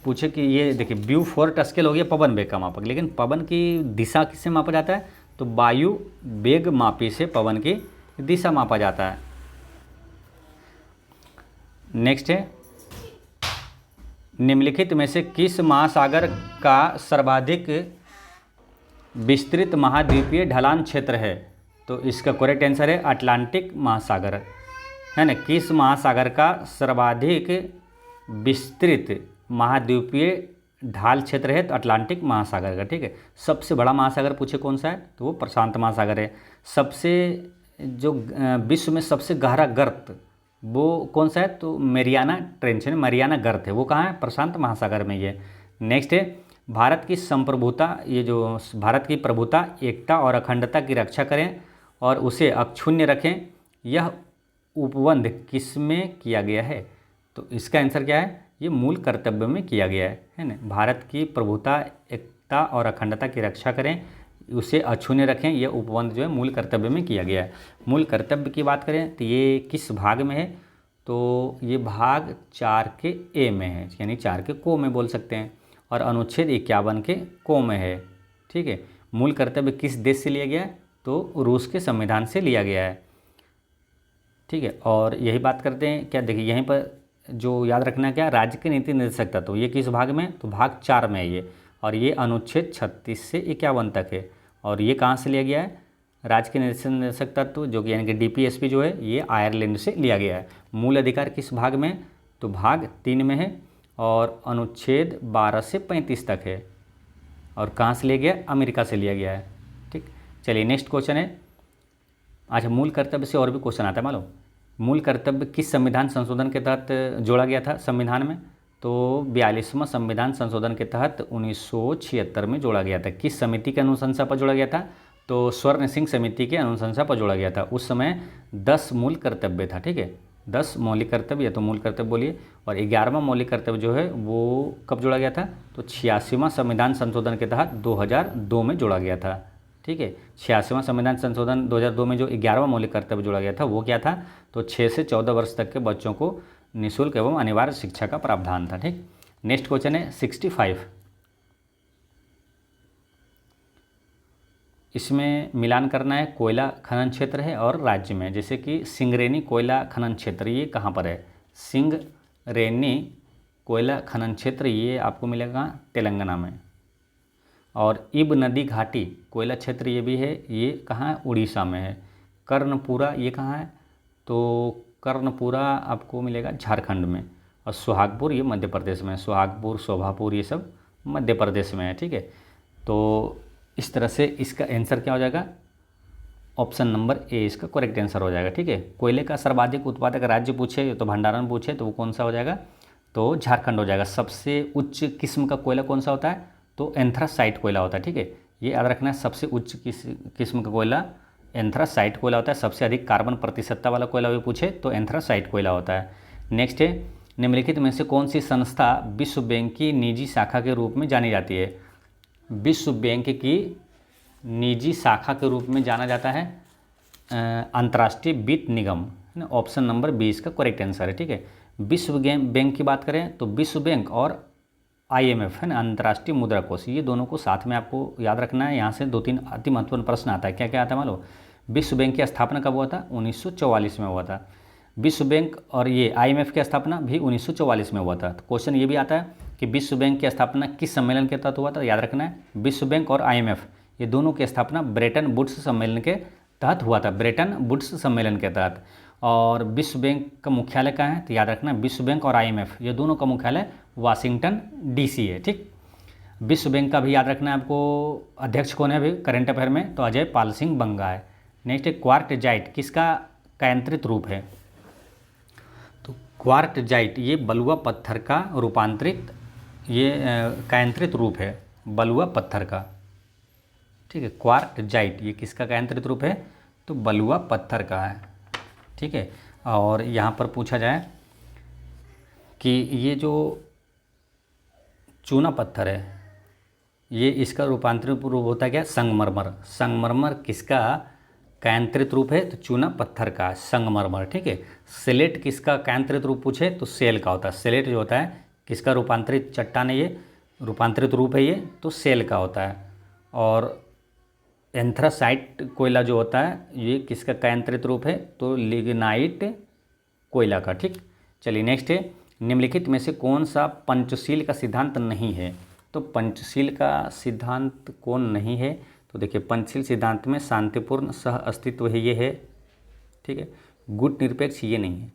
पूछे कि ये देखिए ब्यूफोर्ट स्केल हो गया पवन वेग का मापक, लेकिन पवन की दिशा किससे मापा जाता है, तो वायु वेग मापी से पवन की दिशा मापा जाता है। नेक्स्ट है निम्नलिखित में से किस महासागर का सर्वाधिक विस्तृत महाद्वीपीय ढलान क्षेत्र है। तो इसका करेक्ट आंसर है अटलांटिक महासागर है ना। किस महासागर का सर्वाधिक विस्तृत महाद्वीपीय ढाल क्षेत्र है, तो अटलांटिक महासागर का। ठीक है, सबसे बड़ा महासागर पूछे कौन सा है, तो वो प्रशांत महासागर है। सबसे जो विश्व में सबसे गहरा गर्त वो कौन सा है, तो मैरियाना ट्रेंच है, मैरियाना गर्त है, वो कहाँ है, प्रशांत महासागर में ये। नेक्स्ट है भारत की संप्रभुता, ये जो भारत की प्रभुता, एकता और अखंडता की रक्षा करें और उसे अक्षुण्य रखें, यह उपबंध किस में किया गया है? तो इसका आंसर क्या है? ये मूल कर्तव्य में किया गया है ना। भारत की प्रभुता, एकता और अखंडता की रक्षा करें, उसे अक्षुण्य रखें, यह उपबंध जो है मूल कर्तव्य में किया गया है। मूल कर्तव्य की बात करें तो ये किस भाग में है? तो ये भाग 4 के ए में है, यानी 4 के को में बोल सकते हैं, और अनुच्छेद 51 के को में है। ठीक है। मूल कर्तव्य किस देश से लिया गया है? तो रूस के संविधान से लिया गया है। ठीक है। और यही बात करते हैं क्या, देखिए यहीं पर जो याद रखना है क्या, राज्य के नीति निर्देशक तत्व, ये किस भाग में? तो भाग 4 में है ये, और ये अनुच्छेद 36 से 51 तक है। और ये कहाँ से लिया गया है? राज्य के निर्देशक तत्व जो कि यानी कि डीपीएसपी जो है, ये आयरलैंड से लिया गया है। मूल अधिकार किस भाग में? तो भाग 3 में है, और अनुच्छेद 12 से 35 तक है। और कहाँ से लिया गया? अमेरिका से लिया गया है। ठीक। चलिए नेक्स्ट क्वेश्चन है। अच्छा, मूल कर्तव्य से और भी क्वेश्चन आता है मालूम। मूल कर्तव्य किस संविधान संशोधन के तहत जोड़ा गया था संविधान में? तो 42वां संविधान संशोधन के तहत 1976 में जोड़ा गया था। किस समिति के अनुशंसा पर जोड़ा गया था? तो स्वर्ण सिंह समिति के अनुशंसा पर जोड़ा गया था। उस समय 10 मूल कर्तव्य था। ठीक है, 10 मौलिक कर्तव्य, या तो मूल कर्तव्य बोलिए। और 11वां मौलिक कर्तव्य जो है वो कब जोड़ा गया था? तो 86वां संविधान संशोधन के तहत 2002 में जोड़ा गया था। ठीक है, 86वां संविधान संशोधन 2002 में जो 11वां मौलिक कर्तव्य जोड़ा गया था वो क्या था? तो 6 से 14 वर्ष तक के बच्चों को निःशुल्क एवं अनिवार्य शिक्षा का प्रावधान था। ठीक। नेक्स्ट क्वेश्चन है 65। इसमें मिलान करना है, कोयला खनन क्षेत्र है और राज्य में। जैसे कि सिंगरेनी कोयला खनन क्षेत्र, ये कहाँ पर है? सिंगरेनी कोयला खनन क्षेत्र ये आपको मिलेगा तेलंगाना में। और इब नदी घाटी कोयला क्षेत्र ये भी है, ये कहाँ है? उड़ीसा में है। कर्णपुरा ये कहाँ है? तो कर्णपुरा आपको मिलेगा झारखंड में। और सुहागपुर ये मध्य प्रदेश में है। सुहागपुर, शोभापुर ये सब मध्य प्रदेश में है। ठीक है, तो इस तरह से इसका आंसर क्या हो जाएगा? ऑप्शन नंबर ए इसका करेक्ट आंसर हो जाएगा। ठीक है, कोयले का सर्वाधिक उत्पादक राज्य पूछे तो भंडारण पूछे तो वो कौन सा हो जाएगा? तो झारखंड हो जाएगा। सबसे उच्च किस्म का कोयला कौन सा होता है? तो एंथ्रासाइट कोयला होता है। ठीक है, ये याद रखना है, सबसे उच्च किस्म का कोयला एंथ्रासाइट कोयला होता है। सबसे अधिक कार्बन प्रतिशतता वाला कोयला भी पूछे तो एंथ्रासाइट कोयला होता है। नेक्स्ट है, निम्नलिखित में से कौन सी संस्था विश्व बैंक की निजी शाखा के रूप में जानी जाती है? विश्व बैंक की निजी शाखा के रूप में जाना जाता है अंतर्राष्ट्रीय वित्त निगम, है ना। ऑप्शन नंबर 20 का करेक्ट आंसर है। ठीक है, विश्व बैंक की बात करें तो विश्व बैंक और IMF है ना, अंतर्राष्ट्रीय मुद्रा कोष, ये दोनों को साथ में आपको याद रखना है। यहाँ से 2-3 अति महत्वपूर्ण प्रश्न आता है। क्या क्या आता है मालूम? विश्व बैंक की स्थापना कब हुआ था? 1944 में हुआ था। विश्व बैंक और ये IMF की स्थापना भी 1944 में हुआ था। तो क्वेश्चन ये भी आता है कि विश्व बैंक की स्थापना किस सम्मेलन के तहत हुआ था? याद रखना है, विश्व बैंक और IMF ये दोनों की स्थापना ब्रेटन वुड्स सम्मेलन के तहत हुआ था, ब्रेटन वुड्स सम्मेलन के तहत। और विश्व बैंक का मुख्यालय कहाँ है? तो याद रखना, विश्व बैंक और IMF ये दोनों का मुख्यालय वाशिंगटन DC है। ठीक, विश्व बैंक का भी याद रखना है आपको। अध्यक्ष कौन है अभी करंट अफेयर में? तो अजय पाल सिंह बंगा है। नेक्स्ट है, क्वार्टजाइट किसका कायांत्रित रूप है? तो क्वार्टजाइट ये बलुआ पत्थर का रूपांतरित ये कायांत्रित रूप है, बलुआ पत्थर का। ठीक है, क्वार्टजाइट ये किसका कायांत्रित रूप है? तो बलुआ पत्थर का है। ठीक है, और यहाँ पर पूछा जाए कि ये जो चूना पत्थर है ये इसका रूपांतरित रूप होता है क्या? संगमरमर। संगमरमर किसका कायांत्रित रूप है? तो चूना पत्थर का संगमरमर। ठीक है, सेलेट किसका कायांत्रित रूप पूछे तो सेल का होता है। सेलेट जो होता है किसका रूपांतरित चट्टान है? ये रूपांतरित रूप है ये, तो सेल का होता है। और एंथ्रासाइट कोयला जो होता है ये किसका कायांत्रित रूप है? तो लिग्नाइट कोयला का। ठीक, चलिए नेक्स्ट है, निम्नलिखित में से कौन सा पंचशील का सिद्धांत नहीं है? तो पंचशील का सिद्धांत कौन नहीं है? तो देखिए, पंचशील सिद्धांत में शांतिपूर्ण सह अस्तित्व है, ये है। ठीक है, गुट निरपेक्ष ये नहीं है।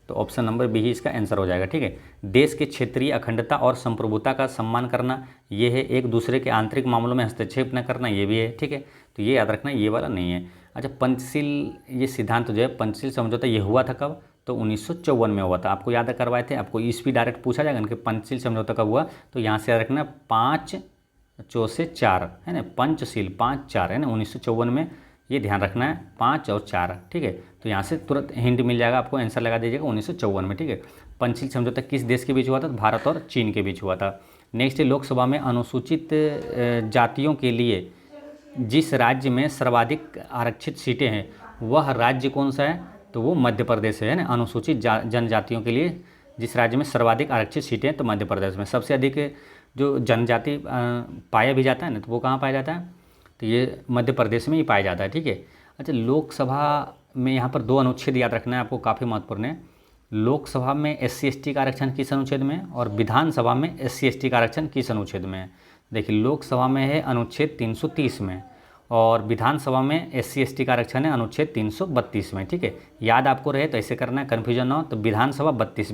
तो ऑप्शन नंबर बी ही इसका आंसर हो जाएगा। ठीक है, देश के क्षेत्रीय अखंडता और संप्रभुता का सम्मान करना ये है। एक दूसरे के आंतरिक मामलों में हस्तक्षेप न करना ये भी है। ठीक है, तो ये याद रखना, ये वाला नहीं है। अच्छा, पंचशील ये सिद्धांत जो है, पंचशील समझौता ये हुआ था कब? तो 1954 में हुआ था। आपको याद करवाए थे, आपको ईस्वी डायरेक्ट पूछा जाएगा कि पंचशील समझौता कब हुआ, तो यहाँ से याद रखना 5 चौसे 4 है ना, पंचशील 5 4 है ना 1954 में, ये ध्यान रखना है 5 और 4, ठीक है। तो यहाँ से तुरंत हिंट मिल जाएगा, आपको आंसर लगा दीजिएगा 1954 में, ठीक है। पंचशील समझौता किस देश के बीच हुआ था? भारत और चीन के बीच हुआ था। नेक्स्ट है लोकसभा में अनुसूचित जातियों के लिए जिस राज्य में सर्वाधिक आरक्षित सीटें हैं वह राज्य कौन सा है? तो वो मध्य प्रदेश है ना। अनुसूचित जनजातियों के लिए जिस राज्य में सर्वाधिक आरक्षित सीटें हैं तो मध्य प्रदेश में। सबसे अधिक जो जनजाति पाया भी जाता है ना, तो वो कहाँ पाया जाता है? तो ये मध्य प्रदेश में ही पाया जाता है, ठीक है। अच्छा, लोकसभा में यहाँ पर 2 अनुच्छेद याद रखना है आपको, काफ़ी महत्वपूर्ण है। लोकसभा में SC/ST का आरक्षण किस अनुच्छेद में, और विधानसभा में SC/ST का आरक्षण किस अनुच्छेद में है? देखिए, लोकसभा में है अनुच्छेद 330 में, और विधानसभा में SC/ST का आरक्षण है अनुच्छेद 332 में, ठीक है। याद आपको रहे तो ऐसे करना है, कन्फ्यूजन ना हो। तो विधानसभा 32,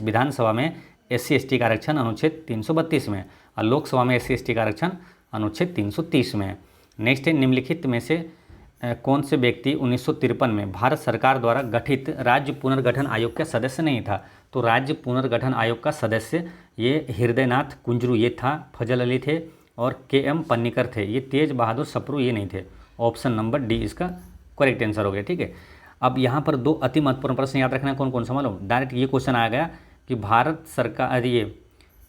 विधानसभा में SC/ST का आरक्षण अनुच्छेद 332 में, और लोकसभा में SC/ST का आरक्षण अनुच्छेद 330 में है। नेक्स्ट है निम्नलिखित में से कौन से व्यक्ति 1953 में भारत सरकार द्वारा गठित राज्य पुनर्गठन आयोग का सदस्य नहीं था? तो राज्य पुनर्गठन आयोग का सदस्य ये हृदयनाथ कुंजरू ये था, फजल अली थे, और KM पन्नीकर थे। ये तेज बहादुर सप्रू ये नहीं थे। ऑप्शन नंबर डी इसका करेक्ट आंसर हो गया, ठीक है। अब यहाँ पर 2 अति महत्वपूर्ण प्रश्न याद रखना है, कौन कौन सा मालूम? डायरेक्ट ये क्वेश्चन आ गया कि भारत सरकार ये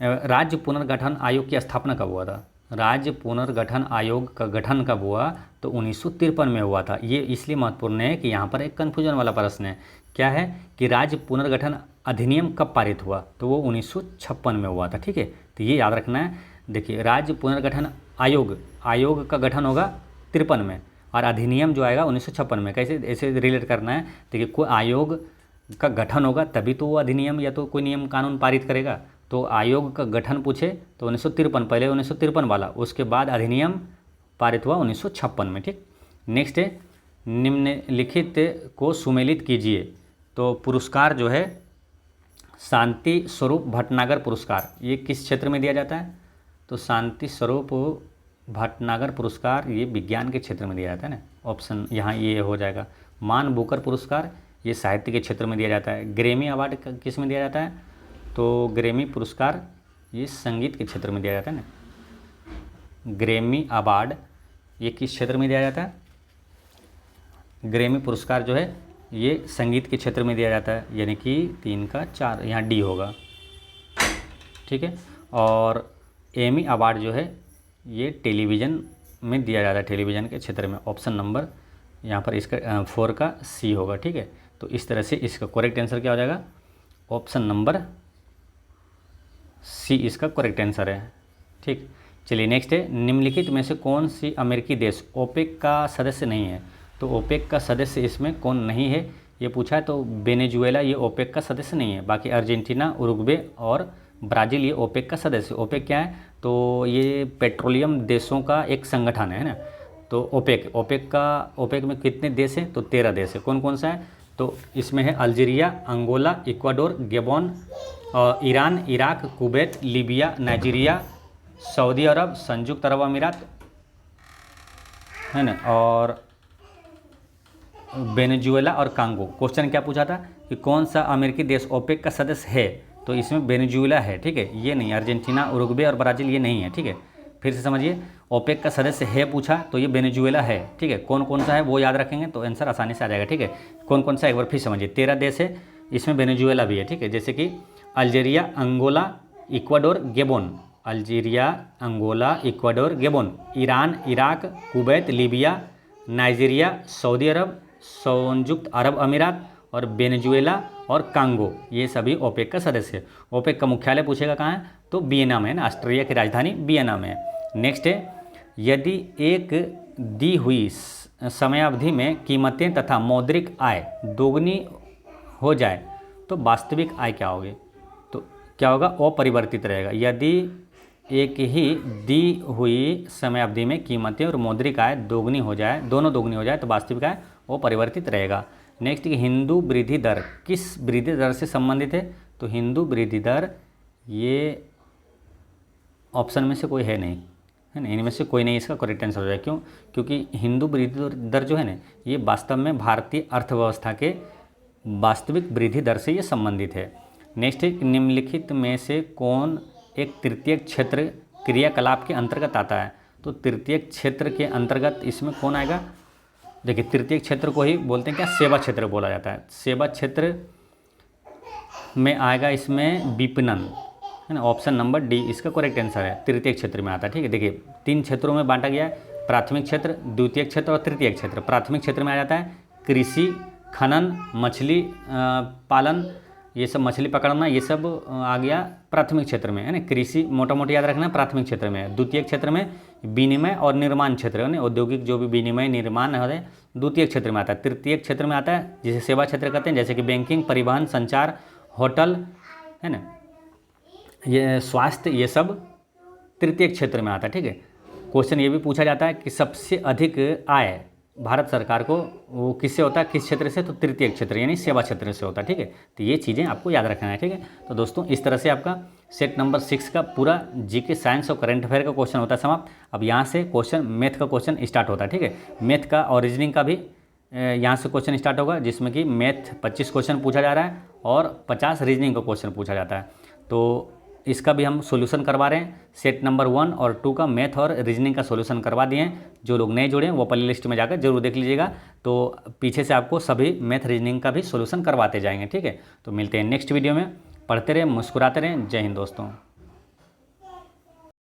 राज्य पुनर्गठन आयोग की स्थापना कब हुआ था? राज्य पुनर्गठन आयोग का गठन कब हुआ? तो 1953 में हुआ था। ये इसलिए महत्वपूर्ण है कि यहाँ पर एक कन्फ्यूजन वाला प्रश्न है। क्या है कि राज्य पुनर्गठन अधिनियम कब पारित हुआ? तो वो 1956 में हुआ था, ठीक है। तो ये याद रखना है। देखिए, राज्य पुनर्गठन आयोग का गठन होगा 53 में, और अधिनियम जो आएगा 1956 में। कैसे ऐसे रिलेट करना है? देखिए, कोई आयोग का गठन होगा तभी तो वो अधिनियम या तो कोई नियम कानून पारित करेगा। तो आयोग का गठन पूछे तो 1953, पहले 1953 वाला, उसके बाद अधिनियम पारित हुआ 1956 में, ठीक। नेक्स्ट है निम्नलिखित को सुमेलित कीजिए। तो पुरस्कार जो है शांति स्वरूप भटनागर पुरस्कार, ये किस क्षेत्र में दिया जाता है? तो शांति स्वरूप भटनागर पुरस्कार ये विज्ञान के क्षेत्र में दिया जाता है ना। ऑप्शन यहाँ ये हो जाएगा। मान बुकर पुरस्कार ये साहित्य के क्षेत्र में दिया जाता है। ग्रैमी अवार्ड किस में दिया जाता है? तो ग्रैमी पुरस्कार ये संगीत के क्षेत्र में दिया जाता है ना। ग्रैमी अवार्ड ये किस क्षेत्र में दिया जाता है? ग्रैमी पुरस्कार जो है ये संगीत के क्षेत्र में दिया जाता है, यानी कि 3 का 4 यहाँ डी होगा, ठीक है। और एमी अवार्ड जो है ये टेलीविज़न में दिया जाता है, टेलीविज़न के क्षेत्र में। ऑप्शन नंबर यहाँ पर इसका 4 का सी होगा, ठीक है। तो इस तरह से इसका करेक्ट आंसर क्या हो जाएगा? ऑप्शन नंबर सी इसका करेक्ट आंसर है, ठीक। चलिए नेक्स्ट है निम्नलिखित में से कौन सी अमेरिकी देश ओपेक का सदस्य नहीं है? तो ओपेक का सदस्य इसमें कौन नहीं है ये पूछा है। तो वेनेजुएला ये ओपेक का सदस्य नहीं है। बाकी अर्जेंटीना, उरुग्वे और ब्राज़ील ये ओपेक का सदस्य। ओपेक क्या है? तो ये पेट्रोलियम देशों का एक संगठन है ना। तो ओपेक में कितने देश हैं? तो 13 देश है। कौन कौन सा है? तो इसमें है Algeria, Angola, Ecuador, Gabon, Iran, Iraq, Kuwait, Libya, Nigeria, Saudi Arab, संयुक्त अरब अमीरात है ना, और वेनेजुएला और कांगो। क्वेश्चन क्या पूछा था कि कौन सा अमेरिकी देश ओपेक का सदस्य है? तो इसमें वेनेजुएला है, ठीक है, ये नहीं। अर्जेंटीना, उरुग्वे और ब्राज़ील ये नहीं है, ठीक है। फिर से समझिए, ओपेक का सदस्य है पूछा तो ये वेनेजुएला है, ठीक है। कौन कौन सा है वो याद रखेंगे तो आंसर आसानी से आ जाएगा, ठीक है। कौन कौन सा एक बार फिर समझिए, 13 देश है, इसमें वेनेजुएला भी है, ठीक है। जैसे कि Algeria, Angola, Ecuador, Gabon. Algeria, Angola, Ecuador, Gabon. Iran, Iraq, Kuwait, Libya, Nigeria, Saudi Arab, संयुक्त अरब अमीरात और वेनेजुएला और कांगो, ये सभी ओपेक का सदस्य है। ओपेक का मुख्यालय पूछेगा कहाँ है? तो वियना में है ना, ऑस्ट्रिया की राजधानी वियना में है। नेक्स्ट है यदि एक दी हुई समयावधि में कीमतें तथा मौद्रिक आय दोगुनी हो जाए तो वास्तविक आय क्या होगी? तो क्या होगा? अपरिवर्तित रहेगा। यदि एक ही दी हुई समयावधि में कीमतें और मौद्रिक आय दोगुनी हो जाए, दोनों दोगुनी हो जाए तो वास्तविक आय वो परिवर्तित रहेगा। नेक्स्ट हिंदू वृद्धि दर किस वृद्धि दर से संबंधित है? तो हिंदू वृद्धि दर ये ऑप्शन में से कोई है नहीं, है ना, इनमें से कोई नहीं इसका करेक्ट आंसर हो जाए। क्यों? क्योंकि हिंदू वृद्धि दर जो है ना, ये वास्तव में भारतीय अर्थव्यवस्था के वास्तविक वृद्धि दर से ये संबंधित है। नेक्स्ट है, निम्नलिखित में से कौन एक तृतीय क्षेत्र क्रियाकलाप के अंतर्गत आता है? तो तृतीय क्षेत्र के अंतर्गत इसमें कौन आएगा? देखिए, तृतीय क्षेत्र को ही बोलते हैं क्या, सेवा क्षेत्र बोला जाता है। सेवा क्षेत्र में आएगा इसमें विपणन, है ना। ऑप्शन नंबर डी इसका करेक्ट आंसर है, तृतीय क्षेत्र में आता है। ठीक है, देखिए 3 क्षेत्रों में बांटा गया है, प्राथमिक क्षेत्र, द्वितीय क्षेत्र और तृतीय क्षेत्र। प्राथमिक क्षेत्र में आ जाता है कृषि, खनन, मछली पालन, ये सब मछली पकड़ना, ये सब आ गया प्राथमिक क्षेत्र में, है ना। कृषि मोटा मोटी याद रखना प्राथमिक क्षेत्र में है। द्वितीय क्षेत्र में विनिमय और निर्माण क्षेत्र, है ना, औद्योगिक जो भी विनिमय निर्माण है द्वितीय क्षेत्र में आता है। तृतीय क्षेत्र में आता है जिसे सेवा क्षेत्र कहते हैं, जैसे कि बैंकिंग, परिवहन, संचार, होटल, है ना, ये स्वास्थ्य, ये सब तृतीय क्षेत्र में आता है। ठीक है, क्वेश्चन ये भी पूछा जाता है कि सबसे अधिक आय भारत सरकार को वो किससे होता है, किस क्षेत्र से? तो तृतीय क्षेत्र यानी सेवा क्षेत्र से होता है। ठीक है, तो ये चीज़ें आपको याद रखना है। ठीक है, तो दोस्तों इस तरह से आपका सेट नंबर 6 का पूरा जीके साइंस और करंट अफेयर का क्वेश्चन होता है समाप्त। अब यहाँ से क्वेश्चन मैथ का क्वेश्चन स्टार्ट होता है। ठीक है, मैथ का और रीजनिंग का भी यहाँ से क्वेश्चन स्टार्ट होगा, जिसमें कि मैथ 25 क्वेश्चन पूछा जा रहा है और 50 रीजनिंग का क्वेश्चन पूछा जाता है। तो इसका भी हम सॉल्यूशन करवा रहे हैं। सेट नंबर 1 और 2 का मैथ और रीजनिंग का सॉल्यूशन करवा दिए हैं। जो लोग नए जुड़े हैं वो प्ले लिस्ट में जाकर जरूर देख लीजिएगा। तो पीछे से आपको सभी मैथ रीजनिंग का भी सॉल्यूशन करवाते जाएंगे। ठीक है, तो मिलते हैं नेक्स्ट वीडियो में। पढ़ते रहें, मुस्कुराते रहें। जय हिंद दोस्तों।